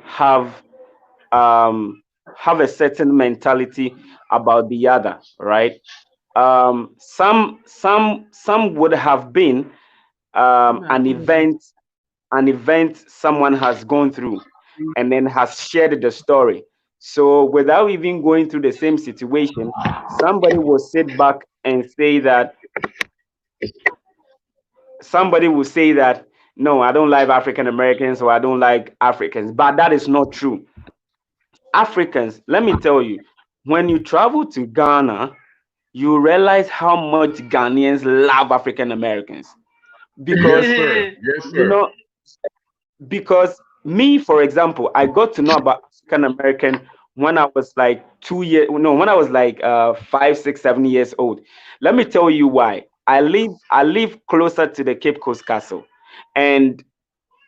have um have a certain mentality about the other, right? Some would have been I'm not an going to. event someone has gone through and then has shared the story. So without even going through the same situation, somebody will sit back and say that somebody will say that no, I don't like African Americans or I don't like Africans, but that is not true. Africans, let me tell you, when you travel to Ghana, you realize how much Ghanaians love African Americans because Yes, sir. Yes, you sir. know because me, for example, I got to know about African American when I was like 2 years, no, when I was like 5, 6, 7 years old. Let me tell you why. I live closer to the Cape Coast Castle, and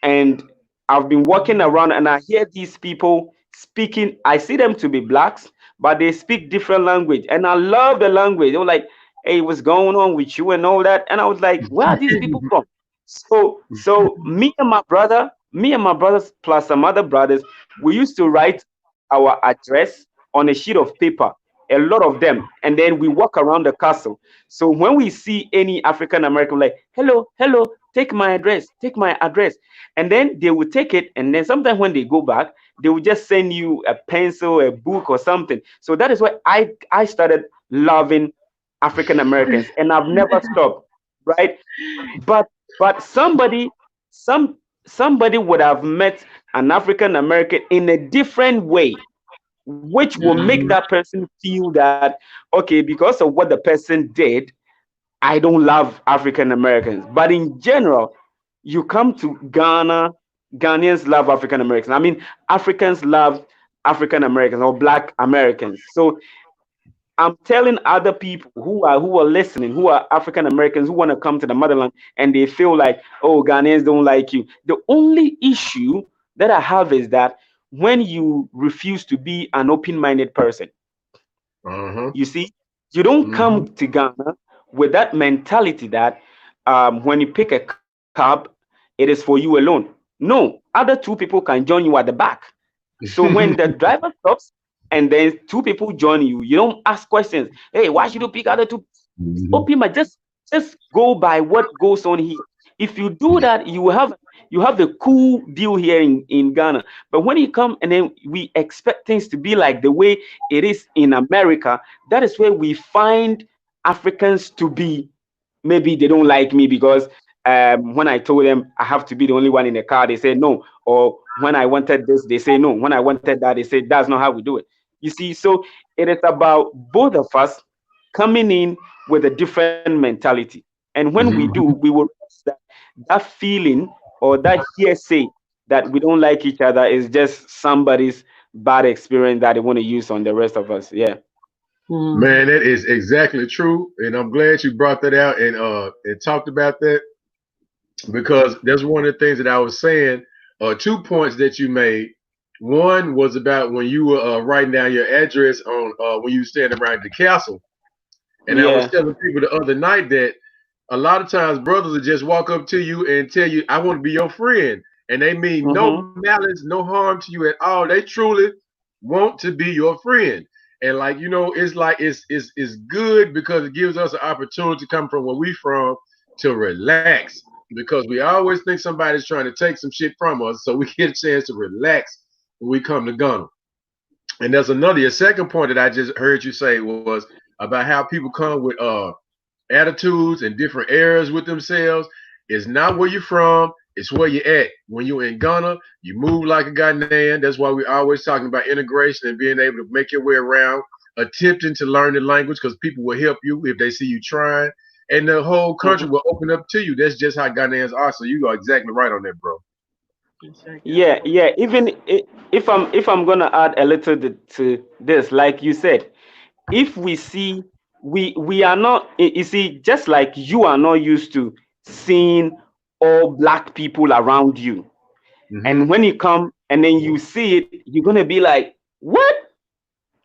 and I've been walking around and I hear these people speaking. I see them to be blacks, but they speak different language, and I love the language. They were like, "Hey, what's going on with you?" and all that, and I was like, "Where are these people from?" So me and my brothers plus some other brothers, we used to write our address on a sheet of paper, a lot of them, and then we walk around the castle. So when we see any African American, like, hello, hello, take my address. And then they will take it. And then sometimes when they go back, they will just send you a pencil, a book, or something. So that is why I started loving African Americans, and I've never stopped, right? But but some somebody would have met an African American in a different way, which will make Mhm. that person feel that, okay, because of what the person did, I don't love African Americans. But in general, you come to Ghana, Ghanaians love African Americans. I mean, Africans love African Americans or Black Americans. So I'm telling other people who are listening, who are African Americans who want to come to the motherland, and they feel like, oh, Ghanaians don't like you. The only issue that I have is that when you refuse to be an open-minded person, Uh-huh. you see, you don't Mhm. come to Ghana with that mentality that when you pick a cab, it is for you alone. No, other two people can join you at the back. So when the driver stops and then two people join you, you don't ask questions. Hey, why should you pick other two? Mhm. Open my just go by what goes on here. If you do that, you have a cool deal here in Ghana. But when you come and then we expect things to be like the way it is in America, that is where we find Africans to be, maybe they don't like me because when I told them I have to be the only one in the car, they say no. Or when I wanted this, they say no. When I wanted that, they say that's not how we do it. You see, so it is about both of us coming in with a different mentality. And when we do, we Mhm. will realize that that feeling or that hearsay that we don't like each other is just somebody's bad experience that they want to use on the rest of us. Yeah. Mm. Man, that is exactly true, and I'm glad you brought that out and talked about that because that's one of the things that I was saying. 2 points that you made. One was about when you were writing down your address on when you were standing around the castle, and I was Yeah. telling people the other night that a lot of times brothers will just walk up to you and tell you, "I want to be your friend," and they mean no Mm-hmm. malice, no harm to you at all. They truly want to be your friend. And like it's like it's good because it gives us an opportunity to come from where we from to relax because we always think somebody's trying to take some shit from us, so we get a chance to relax when we come to Ghana. And there's your second point that I just heard you say was about how people come with attitudes and different errors with themselves. It's not where you're from, it's where you're at. When you're in Ghana, you move like a Ghanaian. That's why we're always talking about integration and being able to make your way around, attempting to learn the language because people will help you if they see you trying. And the whole country will open up to you. That's just how Ghanaians are. So you are exactly right on that, bro. Yeah, yeah. If I'm gonna add a little to this, like you said, if we see we are not, you see, just like you are not used to seeing all black people around you, and Hmm. when you come and then you see it, you're gonna be like, what?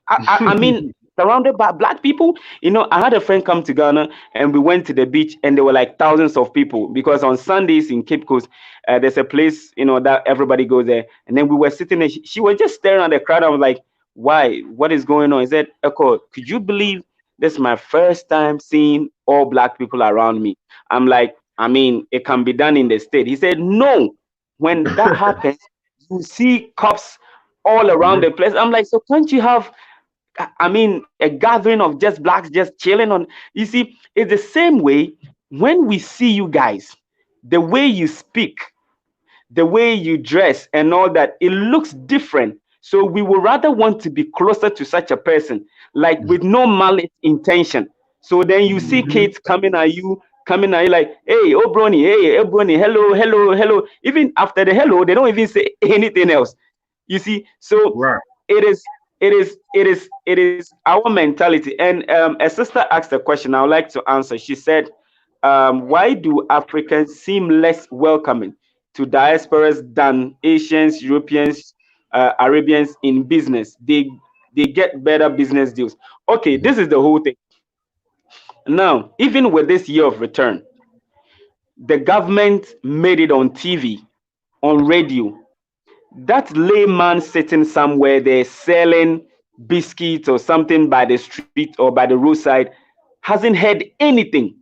I mean, surrounded by black people. I had a friend come to Ghana and we went to the beach and there were like thousands of people because on Sundays in Cape Coast, there's a place, that everybody goes there. And then we were sitting there. She was just staring at the crowd. I was like, why? What is going on? He said, Echo, could you believe this is my first time seeing all black people around me? I'm like, I mean, it can be done in the state. He said, no. When that happens, you see cops all around the place. I'm like, so can't you have I mean, a gathering of just blacks just chilling on. You see, it's the same way when we see you guys, the way you speak, the way you dress, and all that, it looks different. So we would rather want to be closer to such a person, like with no malice intention. So then you see Hmm. kids coming at you like, hey, oh brony, hey, oh brony, hello, hello, hello. Even after the hello, they don't even say anything else. You see, so Right. it is it is our mentality. And a sister asked a question I would like to answer. She said, why do Africans seem less welcoming to diasporas than Asians, Europeans, Arabians in business? They get better business deals. Okay, this is the whole thing. Now, even with this year of return, the government made it on TV, on radio. That layman sitting somewhere there selling biscuits or something by the street or by the roadside hasn't heard anything.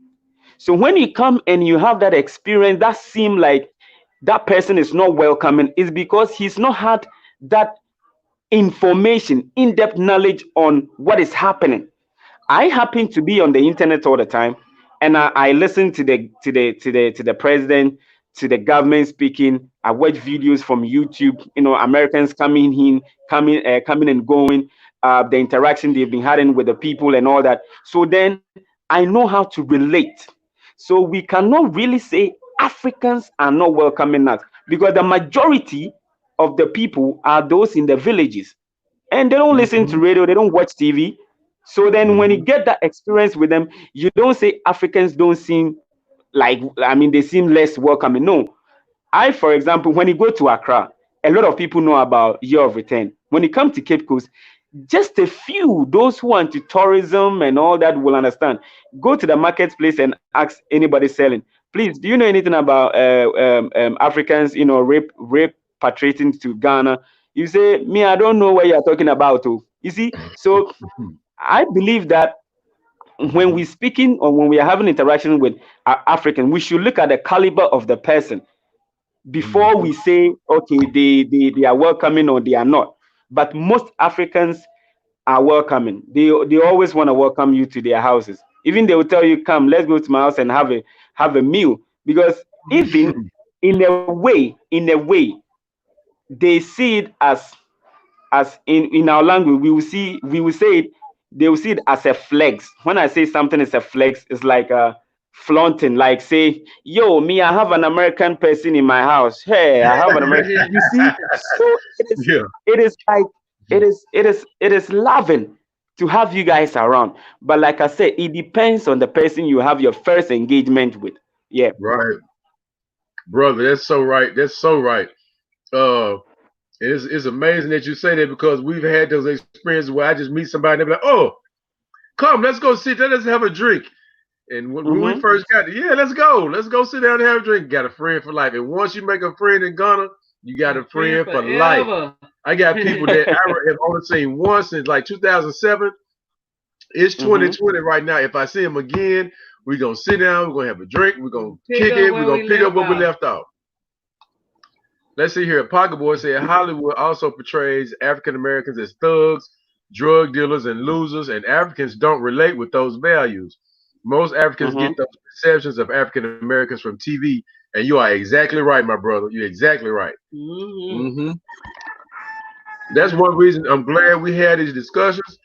So when you come and you have that experience that seem like that person is not welcoming, is because he's not had that information, in-depth knowledge on what is happening. I happen to be on the internet all the time, and I listen to the president, to the government speaking. I watch videos from YouTube. Americans coming and going. The interaction they've been having with the people and all that. So then I know how to relate. So we cannot really say Africans are not welcoming us because the majority of the people are those in the villages, and they don't listen to Mm-hmm. radio, they don't watch TV. So then when you Mm-hmm. get that experience with them, you don't say Africans don't seem like, I mean, they seem less welcoming. No. I, for example, when you go to Accra, a lot of people know about Year of Return. When you come to Cape Coast, just a few, those who are into tourism and all that will understand. Go to the marketplace and ask anybody selling, please, do you know anything about Africans, repatriating to Ghana? You say, me, I don't know what you're talking about. Oh. You see, so I believe that when Mm-hmm. we're speaking or when we are having interaction with African, we should look at the caliber of the person before Mm-hmm. we say, okay, they are welcoming or they are not. But most Africans are welcoming. They always want to welcome you to their houses. Even they will tell you, come, let's go to my house and have a meal. Because even in a way, they see it as in our language, we will say it, they will see it as a flex. When I say something is a flex, it's like a flaunting, like say, yo, me, I have an American person in my house. Hey, I have an American. You see, so Yeah. it is like it is loving to have you guys around. But like I said, it depends on the person you have your first engagement with. Yeah. Right, brother. That's so right. That's so right. Uh, it's amazing that you say that because we've had those experiences where I just meet somebody and they be like, "Oh, come, let's go sit down, let's have a drink." And when we Mm-hmm. first got, yeah, let's go sit down and have a drink. Got a friend for life, and once you make a friend in Ghana, you got a Friend friend for life. forever. I got people that I have only seen once since like 2007. It's Mm-hmm. 2020 right now. If I see him again, we're gonna sit down, we're gonna have a drink, we're gonna Pick kick up it, we're where gonna we pick up left where we off. left off. Let's see here. Pocket Boy said Hollywood also portrays African Americans as thugs, drug dealers, and losers, and Africans don't relate with those values. Most Africans get Mm-hmm. those perceptions of African Americans from TV, and you are exactly right, my brother. You're exactly right. Hmm. Hmm. That's one reason I'm glad we had these discussions,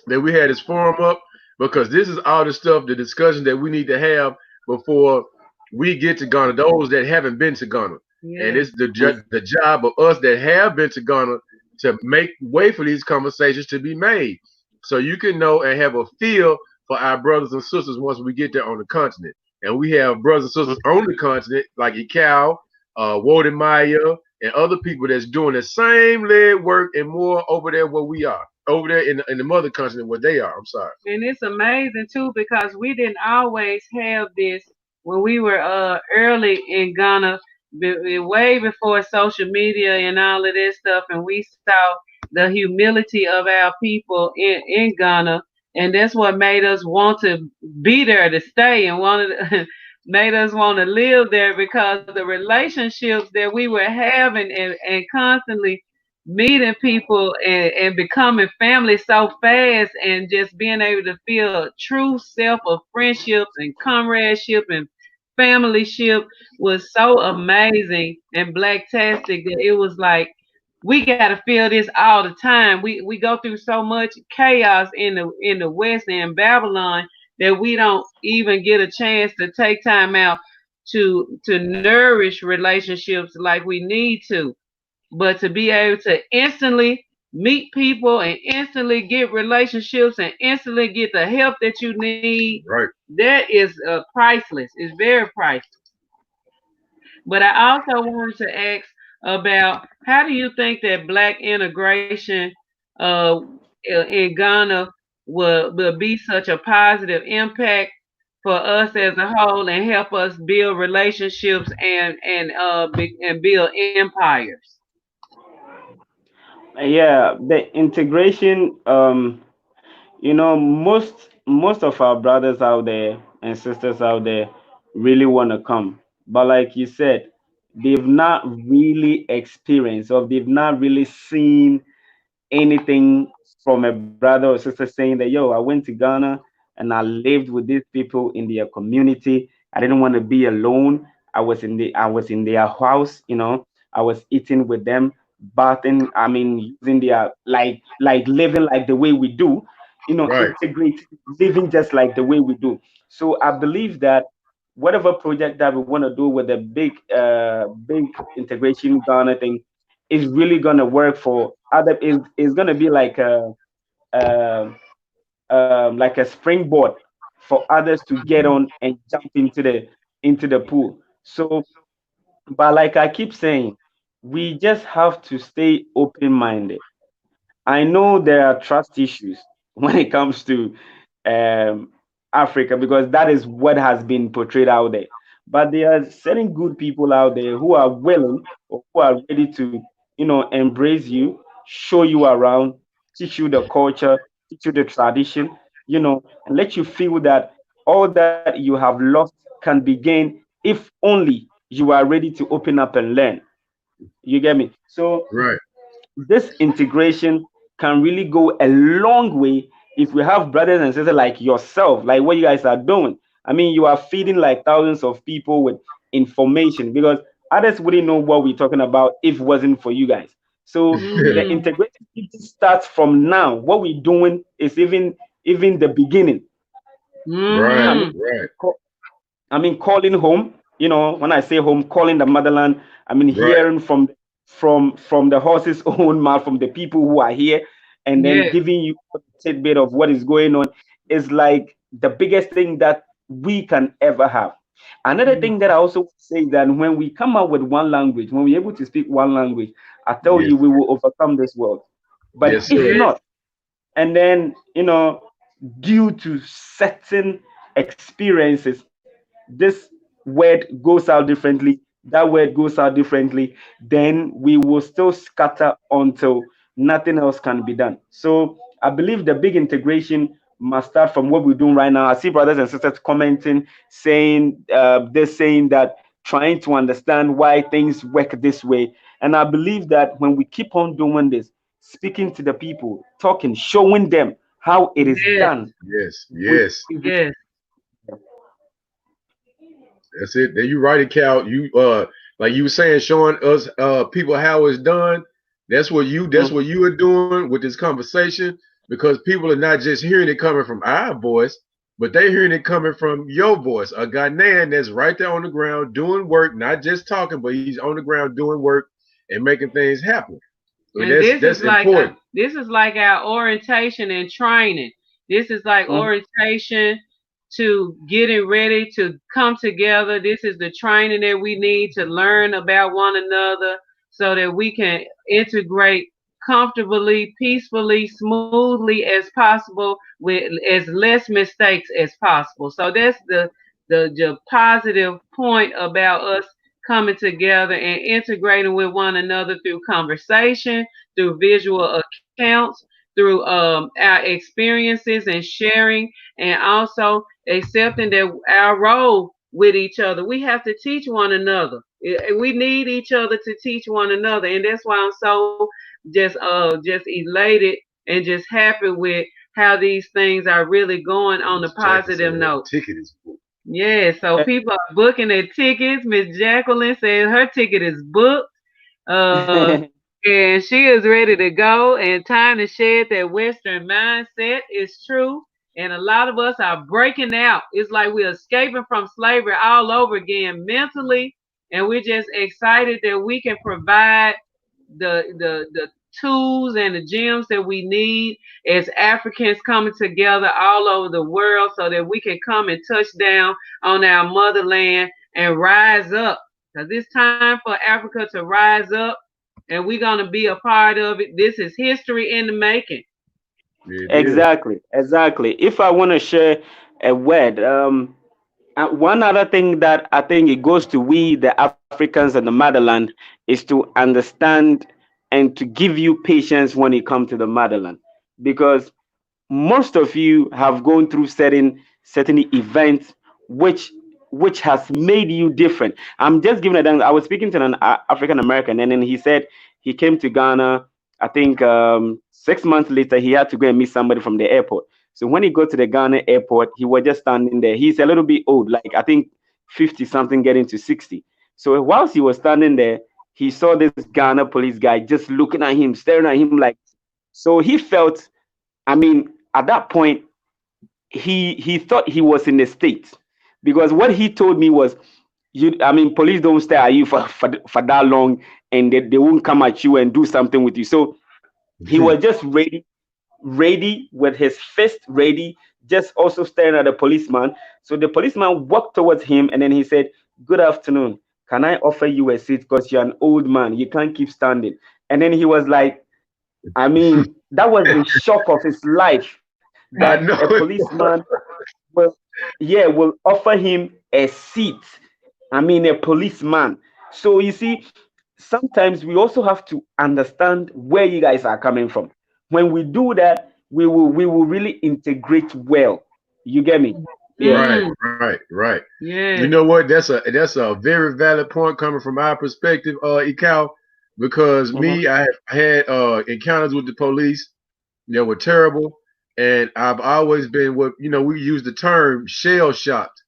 that we had this forum up, because this is all the stuff, the discussion that we need to have before we get to Ghana. Those that haven't been to Ghana, and Yeah. it's the job of us that have been to Ghana to make way for these conversations to be made, so you can know and have a feel for our brothers and sisters once we get there on the continent. And we have brothers and sisters on the continent like Ekow, Woden Maya, and other people that's doing the same lead work and more over there where we are. Over there in the mother continent where they are. I'm sorry. And it's amazing too because we didn't always have this when we were early in Ghana, way before social media and all of this stuff, and we saw the humility of our people in Ghana, and that's what made us want to be there to stay and wanted made us want to live there because the relationships that we were having and constantly meeting people and becoming family so fast and just being able to feel a true self of friendships and comradeship and familyship was so amazing and blacktastic that it was like we got to feel this all the time. We go through so much chaos in the West and Babylon that we don't even get a chance to take time out to nourish relationships like we need to, but to be able to instantly meet people and instantly get relationships and instantly get the help that you need, Right. that is priceless. It's very priceless. But I also wanted to ask about how do you think that black integration uh, in Ghana will be such a positive impact for us as a whole and help us build relationships and build empires. Yeah, the integration. Most of our brothers out there and sisters out there really want to come, but like you said, they've not really experienced or they've not really seen anything from a brother or sister saying that, yo, I went to Ghana and I lived with these people in their community. I didn't want to be alone. I was in their house, you know. I was eating with them, bathing. I mean, using their like living like the way we do, you know, Right. integrate living just like the way we do. So I believe that whatever project that we want to do with the big integration Ghana thing is really gonna work for other. Is gonna be uh, like a springboard for others to get on and jump into the pool. So, but like I keep saying, we just have to stay open minded. I know there are trust issues when it comes to um, Africa because that is what has been portrayed out there. But there are certain good people out there who are willing or who are ready to, you know, embrace you, show you around, teach you the culture, teach you the tradition, you know, and let you feel that all that you have lost can be gained if only you are ready to open up and learn. You get me? So Right. this integration can really go a long way if we have brothers and sisters like yourself, like what you guys are doing. I mean, you are feeding like thousands of people with information because others wouldn't know what we're talking about if it wasn't for you guys. So the Mhm. integration starts from now. What we're doing is even the beginning. I Right. mean, Mhm. Right. calling home. You know, when I say home, calling the motherland. I mean, Right. hearing from the horse's own mouth, from the people who are here, and then Yes. giving you a tidbit of what is going on is like the biggest thing that we can ever have. Another thing that I also say is that when we come out with one language, when we're able to speak one language, I tell Yes. you, we will overcome this world. But Yes, if sir. Yes. not, and then due to certain experiences, this word goes out differently, that word goes out differently, then we will still scatter until nothing else can be done. So I believe the big integration must start from what we're doing right now. I see brothers and sisters commenting, saying they're saying that trying to understand why things work this way. And I believe that when we keep on doing this, speaking to the people, talking, showing them how it is Yes. done, Yes. we Yes. Yes. That's it. Then you write it, Cal. You like you were saying, showing us people how it's done. That's what you are doing with this conversation because people are not just hearing it coming from our voice, but they're hearing it coming from your voice. A Ghanaian that's right there on the ground doing work, not just talking, but he's on the ground doing work and making things happen. I mean And that's important. this is like our orientation and training. This is like Mhm. orientation to getting ready to come together. This is the training that we need to learn about one another so that we can integrate comfortably, peacefully, smoothly as possible with as less mistakes as possible. So that's the positive point about us coming together and integrating with one another through conversation, through visual accounts, through our experiences and sharing, and also accepting that our role with each other. We have to teach one another. We need each other to teach one another, and that's why I'm so just elated and just happy with how these things are really going on the Miss Jackie said positive her note. ticket is booked. Yeah, so people are booking their tickets. Miss Jacqueline says her ticket is booked. And she is ready to go and time to shed that Western mindset is true. And a lot of us are breaking out. It's like we're escaping from slavery all over again mentally. And we're just excited that we can provide the tools and the gems that we need as Africans coming together all over the world so that we can come and touch down on our motherland and rise up. Because it's time for Africa to rise up and we're going to be a part of it. This is history in the making. It is. Exactly, exactly. If I want to share a word, one other thing that I think it goes to we, the Africans and the motherland, is to understand and to give you patience when it comes to the motherland, because most of you have gone through certain events which has made you different. I'm just giving it. I was speaking to an African American, and then he said he came to Ghana. I think 6 months later, he had to go and meet somebody from the airport. So when he got to the Ghana airport, he was just standing there. He's a little bit old, like I think 50 something getting to 60. So whilst he was standing there, he saw this Ghana police guy just looking at him, staring at him like, so he felt, I mean, at that point, he thought he was in the States, because what he told me was, I mean, police don't stay at you for that long, and they won't come at you and do something with you. So he was just ready with his fist ready, just also staring at the policeman. So the policeman walked towards him, and then he said, "Good afternoon. Can I offer you a seat? Because you're an old man. You can't keep standing." And then he was like, I mean, that was the shock of his life, I that know a it. policeman will, yeah, will offer him a seat. I mean, a policeman. So you see, sometimes we also have to understand where you guys are coming from. When we do that, we will really integrate well. You get me? Yeah. Right, Mm, right. You yes. know what? That's a very valid point coming from our perspective, Ekow, because Mm-hmm, me, I have had encounters with the police that were terrible, and I've always been what we use the term shell shocked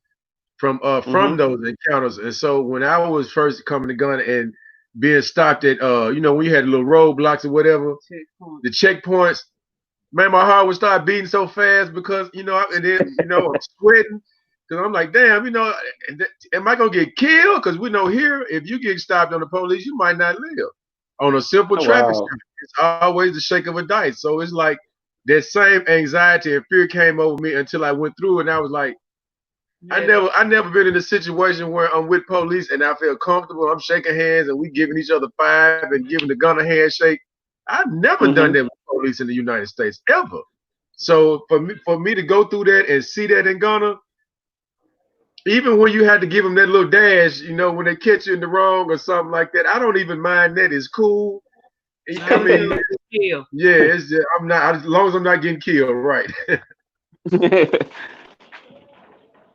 from mm-hmm, those encounters. And so when I was first coming to gun and being stopped at when you had little roadblocks or whatever, Checkpoint. the checkpoints, man, my heart would start beating so fast because and then I'm sweating because I'm like, damn, am I gonna get killed? Because we know here, if you get stopped on the police, you might not live. On a simple traffic wow. stop, it's always the shake of a dice. So it's like that same anxiety and fear came over me until I went through, and I was like, Yes. I never been in a situation where I'm with police and I feel comfortable. I'm shaking hands and we giving each other five and giving the gun a handshake. I've never done Mm-hmm, that with police in the United States ever. So for me to go through that and see that in Ghana, even when you had to give them that little dash, when they catch you in the wrong or something like that, I don't even mind that. It's cool. I I do mean, too. Kill. yeah, it's just, I'm not as long as I'm not getting killed, right?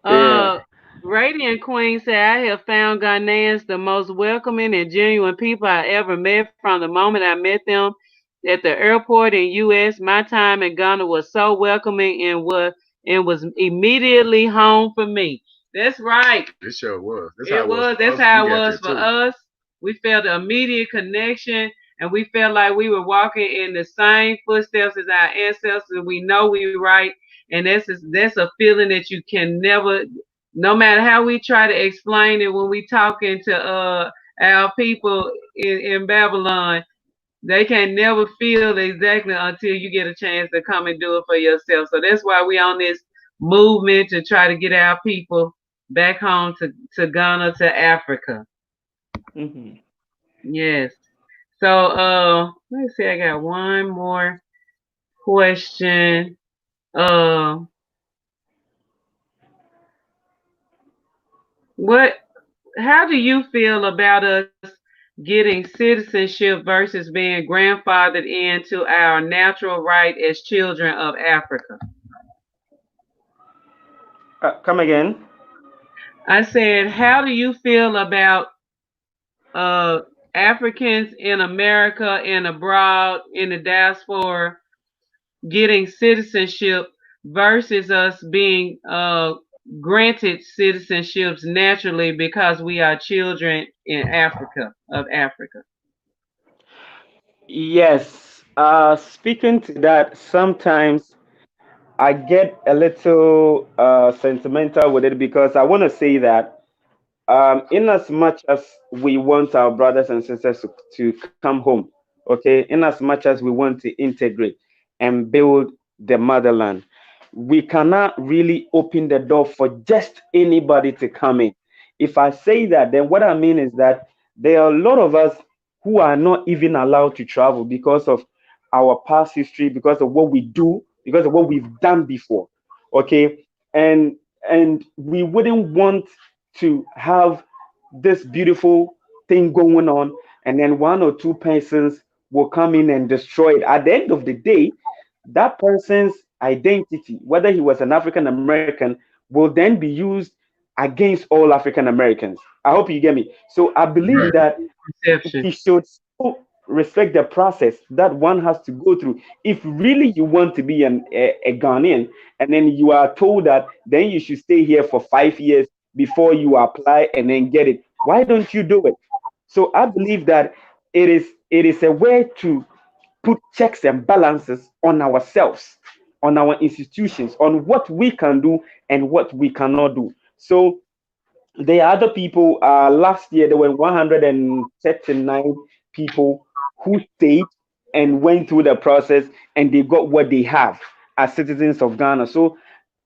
yeah. Uh, Radiant Queen said, I have found Ghanaians the most welcoming and genuine people I ever met from the moment I met them at the airport in U.S. My time in Ghana was so welcoming and was immediately home for me. That's right. It sure was. That's how It it was was. for That's us. We how it got was there for too. us. We felt an immediate connection, and we felt like we were walking in the same footsteps as our ancestors. We know we right, and that's a feeling that you can never, no matter how we try to explain it when we talking to our people in Babylon, they can never feel exactly until you get a chance to come and do it for yourself. So that's why we on this movement to try to get our people back home to Ghana, to Africa. Mm-hmm. Yes. So let me see, I got one more question. Uh what how do you feel about us getting citizenship versus being grandfathered into our natural right as children of Africa? Come again. I said, how do you feel about uh, Africans in America and abroad in the diaspora getting citizenship versus us being granted citizenships naturally because we are children in Africa of Africa? Yes. Speaking to that, sometimes I get a little sentimental with it, because I want to say that, in as much as we want our brothers and sisters to come home, okay, in as much as we want to integrate and build the motherland, we cannot really open the door for just anybody to come in. If I say that, then what I mean is that there are a lot of us who are not even allowed to travel because of our past history, because of what we do, because of what we've done before. Okay. And we wouldn't want to have this beautiful thing going on, and then one or two persons will come in and destroy it. At the end of the day, that person's identity, whether he was an African American, will then be used against all African Americans. I hope you get me. So I believe Right. that Perception. we should so respect the process that one has to go through. If really you want to be a Ghanaian, and then you are told that then you should stay here for 5 years, before you apply and then get it. Why don't you do it? So I believe that it is a way to put checks and balances on ourselves, on our institutions, on what we can do and what we cannot do. So there are other people. Last year there were 139 people who stayed and went through the process, and they got what they have as citizens of Ghana. So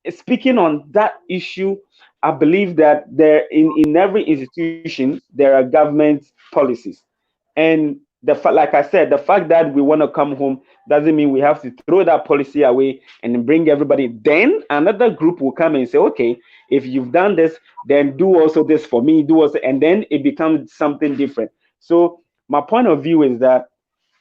speaking on that issue, I believe that in every institution there are government policies, and like I said, the fact that we want to come home doesn't mean we have to throw that policy away and then bring everybody. Then another group will come and say, okay, if you've done this, then do also this for me, do also, and then it becomes something different. So my point of view is that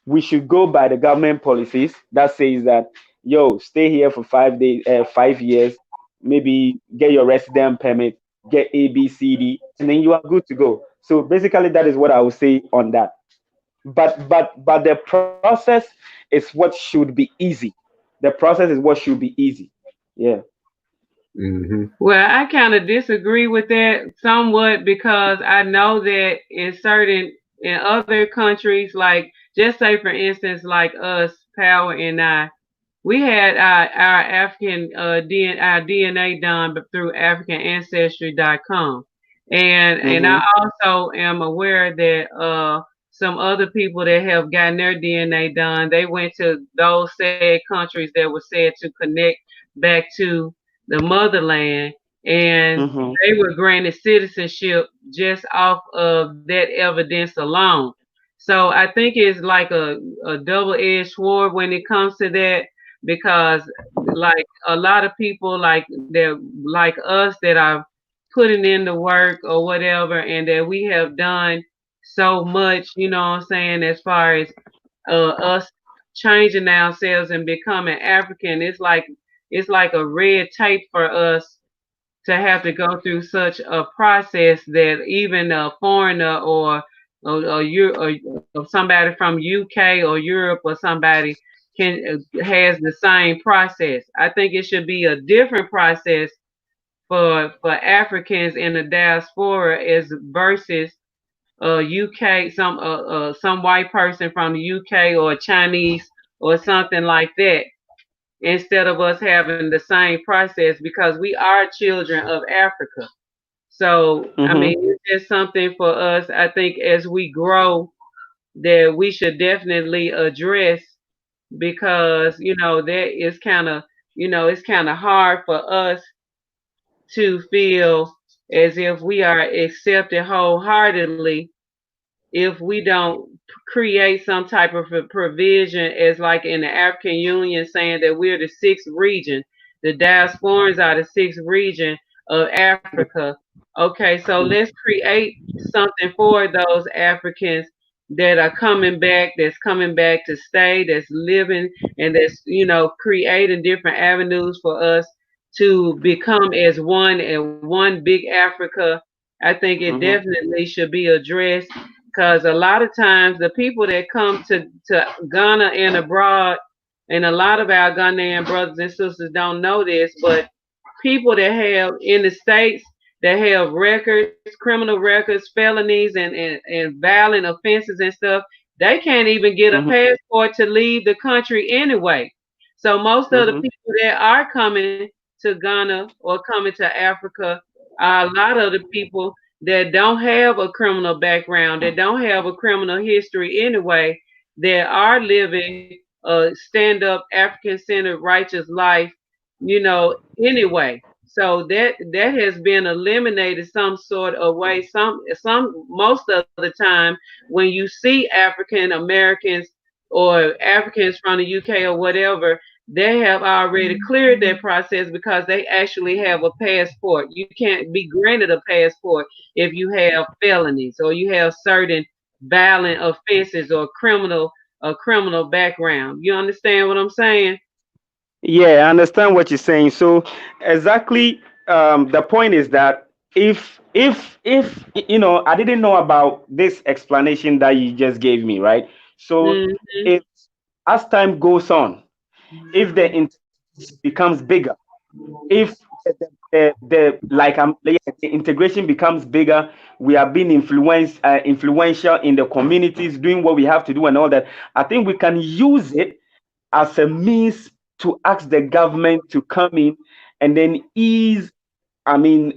we should go by the government policies that says that, yo, stay here for 5 days, 5 years, maybe get your resident permit, get ABCD, and then you are good to go. So basically that is what I would say on that. But the process is what should be easy. The process is what should be easy. Yeah. Mm-hmm. Well, I kind of disagree with that somewhat because I know that in other countries, like just say for instance, like us, Power and I, we had our African our DNA done through AfricanAncestry.com, and I Mhm. also am aware that some other people that have gotten their DNA done, they went to those said countries that were said to connect back to the motherland, and Mhm. they were granted citizenship just off of that evidence alone. So I think it's like a double-edged sword when it comes to that because like a lot of people like us that are putting in the work or whatever and that we have done so much, you know what I'm saying, as far as us changing ourselves and becoming African, it's like a red tape for us to have to go through such a process that even a foreigner or somebody from UK or Europe or somebody can has the same process. I think it should be a different process for Africans in the diaspora as versus UK some white person from the UK or Chinese or something like that instead of us having the same process because we are children of Africa. So, I Mhm. mean, it's just something for us, I think, as we grow that we should definitely address because, that is kind of, it's kind of hard for us to feel as if we are accepted wholeheartedly if we don't create some type of a provision as like in the African Union saying that we're the sixth region, the diasporans are the sixth region of Africa. Okay, so let's create something for those Africans that are that's coming back to stay, that's living and that's, creating different avenues for us to become as one and one big Africa. I think it Mhm. definitely should be addressed because a lot of times the people that come to Ghana and abroad, and a lot of our Ghanaian brothers and sisters don't know this, but people that have in the states that have records, criminal records, felonies, and violent offenses and stuff, they can't even get a Mhm. passport to leave the country anyway. So most of the Mhm. people that are coming to Ghana or coming to Africa are a lot of the people that don't have a criminal background, that don't have a criminal history anyway, that are living a stand up African centered righteous life, anyway. So that has been eliminated some sort of way. Some most of the time when you see African Americans or Africans from the UK or whatever, they have already cleared that process because they actually have a passport. You can't be granted a passport if you have felonies or you have certain violent offenses or criminal background. You understand what I'm saying? Yeah, I understand what you're saying. So exactly, the point is that if I didn't know about this explanation that you just gave me, right? So Mhm. if as time goes on, if the becomes bigger, if the the like yeah, the integration becomes bigger. We are being influential in the communities, doing what we have to do and all that. I think we can use it as a means to ask the government to come in and then ease, I mean,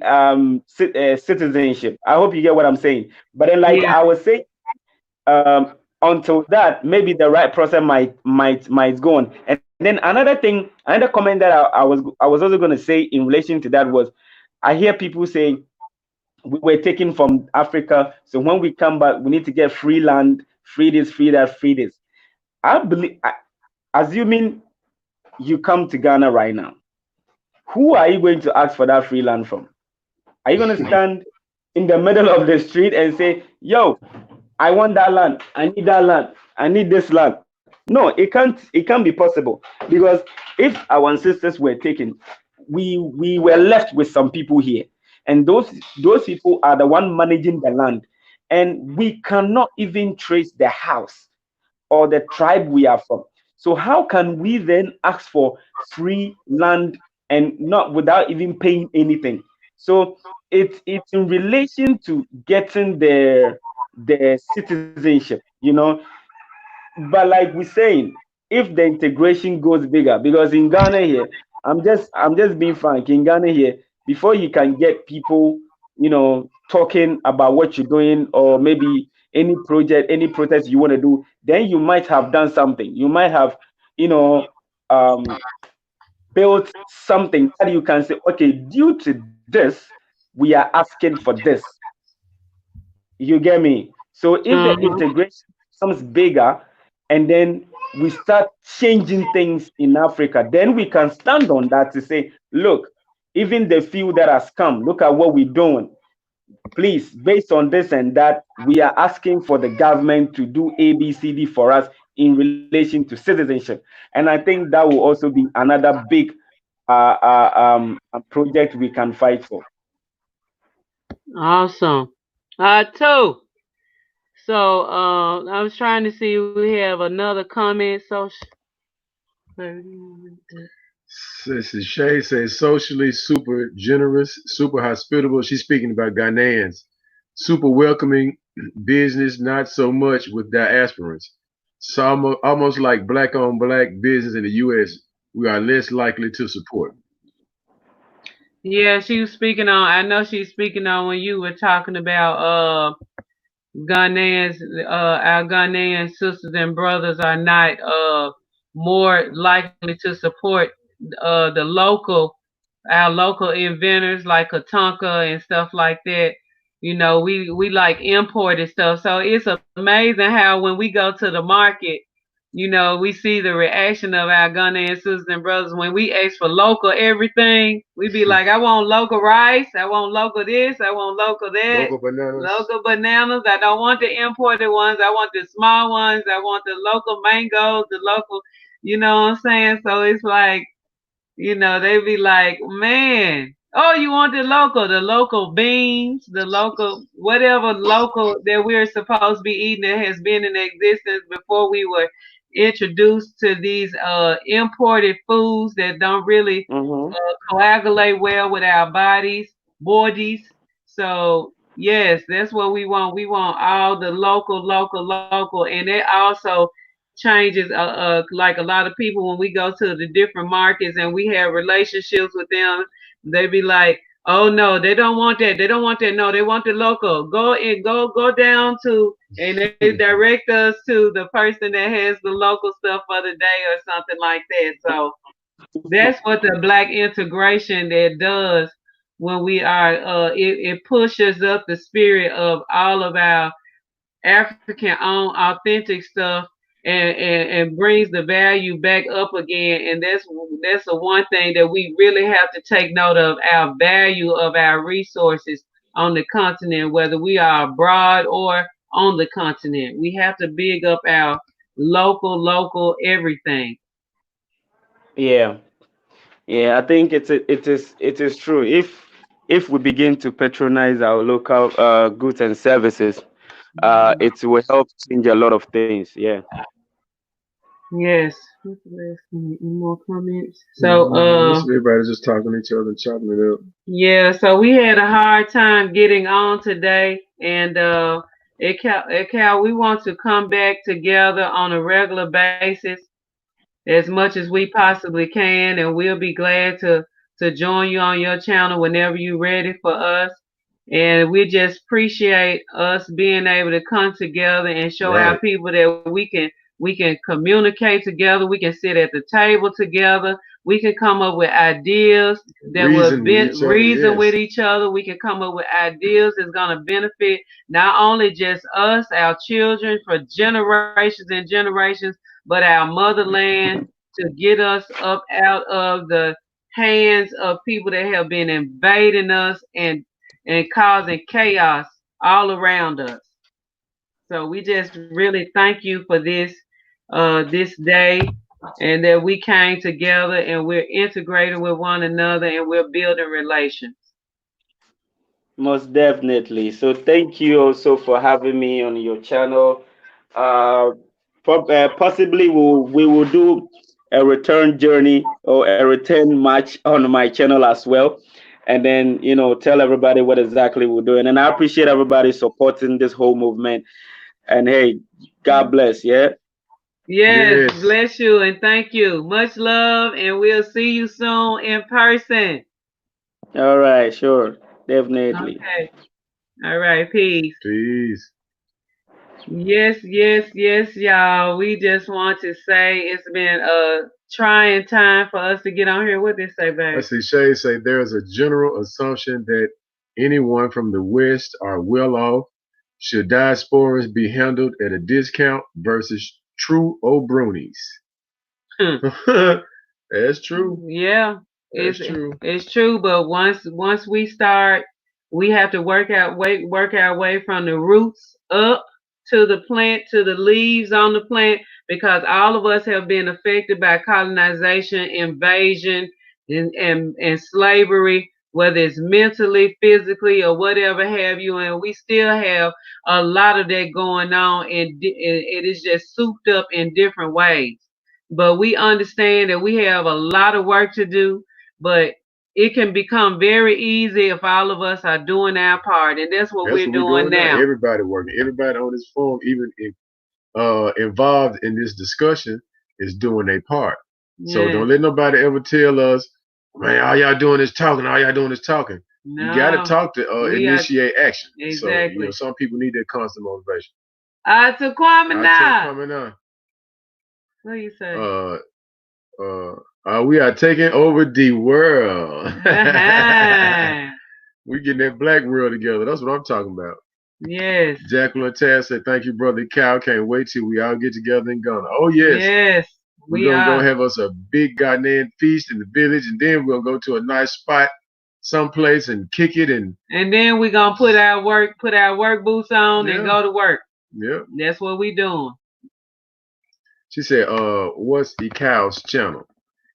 citizenship. I hope you get what I'm saying. But then, like Yeah. I was saying, until that, maybe the right process might go on. And then another thing, another comment that I was also going to say in relation to that was, I hear people saying we were taken from Africa, so when we come back, we need to get free land, free this, free that, free this. I believe, assuming you come to Ghana right now, who are you going to ask for that free land from? Are you going to stand in the middle of the street and say, "Yo, I want that land. I need that land. I need this land"? No, it can't be possible, because if our ancestors were taken, we were left with some people here, and those people are the one managing the land, and we cannot even trace the house or the tribe we are from. So how can we then ask for free land and not without even paying anything? So it's in relation to getting the citizenship, But like we're saying, if the integration goes bigger, because in Ghana here, I'm just being frank, in Ghana here, before you can get people, talking about what you're doing, or maybe any project, any protest you want to do, then you might have done something. You might have, you know, um, built something that you can say, okay, due to this, we are asking for this. You get me? So if the Uh-huh. integration becomes bigger, and then we start changing things in Africa, then we can stand on that to say, look, even the few that has come, look at what we're doing. Please, based on this and that, we are asking for the government to do ABCD for us in relation to citizenship. And I think that will also be another big project we can fight for. Awesome. Two. So, I was trying to see if we have another comment. So, Shay says socially super generous, super hospitable. She's speaking about Ghanaians. Super welcoming, business not so much with diasporans. So almost like black on black business in the U.S. we are less likely to support. yeah, she was speaking on. I know she's speaking on when you were talking about Ghanaians, our Ghanaian sisters and brothers are not more likely to support the local, our local inventors like Katonka and stuff like that. You know, we like imported stuff. So it's amazing how when we go to the market, we see the reaction of our Ghanaian sisters and brothers when we ask for local everything. We be like, I want local rice, I want local this, I want local that. Local bananas. Local bananas. I don't want the imported ones. I want the small ones. I want the local mangoes, the local, you know what I'm saying? So it's like, they be like, man, oh, you want the local beans, the local, whatever local that we're supposed to be eating that has been in existence before we were introduced to these imported foods that don't really Mm-hmm. coagulate well with our bodies. So yes, that's what we want. We want all the local, and it also changes. Like a lot of people when we go to the different markets and we have relationships with them, they be like, "Oh no, they don't want that. They don't want that. No, they want the local. Go down to." And they direct us to the person that has the local stuff for the day or something like that. So that's what the black integration that does when we are it pushes up the spirit of all of our African owned authentic stuff and brings the value back up again. And that's the one thing that we really have to take note of, our value of our resources on the continent, whether we are abroad or on the continent. We have to big up our local everything. Yeah. Yeah, I think it is true. If we begin to patronize our local goods and services, it will help change a lot of things. Yeah. Yes. What's the last one? Any more comments? So, Most of everybody's just talking to each other and chopping it up. yeah, so we had a hard time getting on today, and Cal, we want to come back together on a regular basis as much as we possibly can, and we'll be glad to join you on your channel whenever you're ready for us. And we just appreciate us being able to come together and show our Right. people that we can communicate together, we can sit at the table together, we can come up with ideas that will Reason with each other, reason with yes. each other. We can come up with ideas that's going to benefit not only just us, our children, for generations and generations, but our motherland, to get us up out of the hands of people that have been invading us and causing chaos all around us. So we just really thank you for this day, and that we came together and we're integrating with one another and we're building relations. Most definitely. So thank you also for having me on your channel. Uh, Possibly we will do a return journey or a return match on my channel as well, and then tell everybody what exactly we're doing. And I appreciate everybody supporting this whole movement. And hey, God bless. Yeah. Yes, Yes. bless you and thank you. Much love, and we'll see you soon in person. All right. Sure. Definitely. Okay. All right. Peace. Peace. Yes, yes, yes, y'all. We just want to say it's been a trying time for us to get on here. What did they say, babe? Let's see. Shay say there's a general assumption that anyone from the West are well off. Should diasporans be handled at a discount versus true O'Brunies? Hmm. That's true. Yeah, That's it's true. it's true. But once we start, we have to work our way from the roots up to the plant, to the leaves on the plant, because all of us have been affected by colonization, invasion, and slavery, whether it's mentally, physically, or whatever have you. And we still have a lot of that going on, and it is just souped up in different ways. But we understand that we have a lot of work to do, but it can become very easy if all of us are doing our part, and that's what That's we're what we're doing doing now. now. Everybody working. Everybody on this forum, even if, involved in this discussion, is doing their part. So don't Yes. let nobody ever tell us, man, all y'all doing is talking. All y'all doing is talking. You got to No, talk to we are initiate action. So exactly. some people need that constant motivation. To Kwame I took now. coming on. What do you say? Uh, we are taking over the world. Uh-huh. We getting that black world together. That's what I'm talking about. Yes. Jacqueline Tass said, "Thank you, brother Cal. Can't wait till we all get together in Ghana." Oh yes, Yes. we're We gonna go are. have us a big Ghanaian feast in the village, and then we'll go to a nice spot, someplace, and kick it. And And then we're gonna put our work boots on and yeah, go to work. yeah. That's what we doing. She said, what's Ekow's channel?"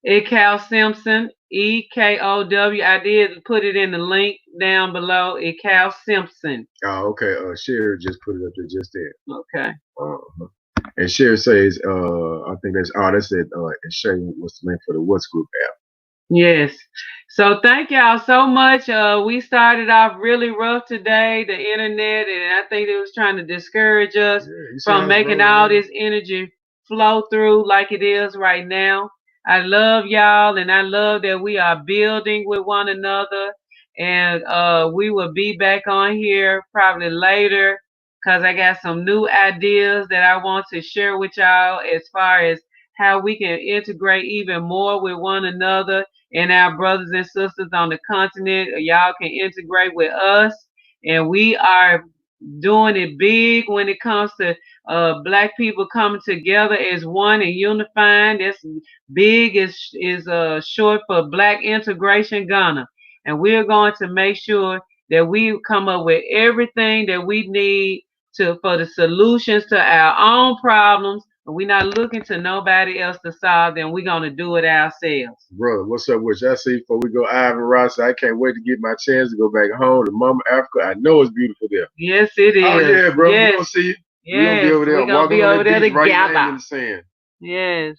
Ekow Simpson, Ekow. I did put it in the link down below. Ekow Simpson. Oh, okay. Sherry just put it up there just there. Okay. Uh, and Sherry says, I think that's it. And Sherry what's the link for the What's Group app? Yes. So thank y'all so much. We started off really rough today, the internet, and I think it was trying to discourage us Yeah, you see from how it's making rolling all now? this energy flow through like it is right now. I love y'all, and I love that we are building with one another. And we will be back on here probably later, because I got some new ideas that I want to share with y'all as far as how we can integrate even more with one another and our brothers and sisters on the continent. Y'all can integrate with us, and we are doing it big when it comes to black people coming together as one and unifying. That's big is short for Black Integration Ghana, and we're going to make sure that we come up with everything that we need to for the solutions to our own problems. And we're not looking to nobody else to solve them. We're gonna do it ourselves. Brother, what's up with you? I see before we go, Ivan Ross, I can't wait to get my chance to go back home to Mama Africa. I know it's beautiful there. Yes, it Oh is. yeah, bro. We're Yes, gonna see you. We're gonna be yes. over there We're gonna walking be on over that there beach, writing names together. in the sand. Yes.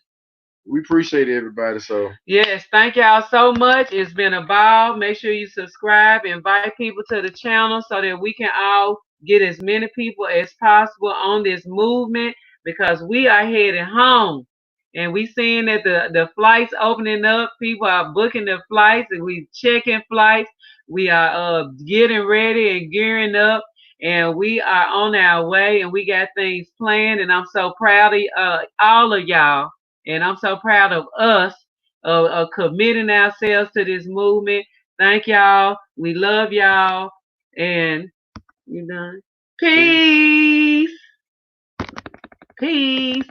We appreciate everybody. So Yes, thank y'all so much. It's been a ball. Make sure you subscribe, invite people to the channel so that we can all get as many people as possible on this movement because we are heading home. And we seeing that the flights opening up. People are booking their flights and we checking flights. We are getting ready and gearing up and we are on our way and we got things planned and I'm so proud of all of y'all. And I'm so proud of us of committing ourselves to this movement. Thank y'all. We love y'all. And you done. peace. Peace. Peace.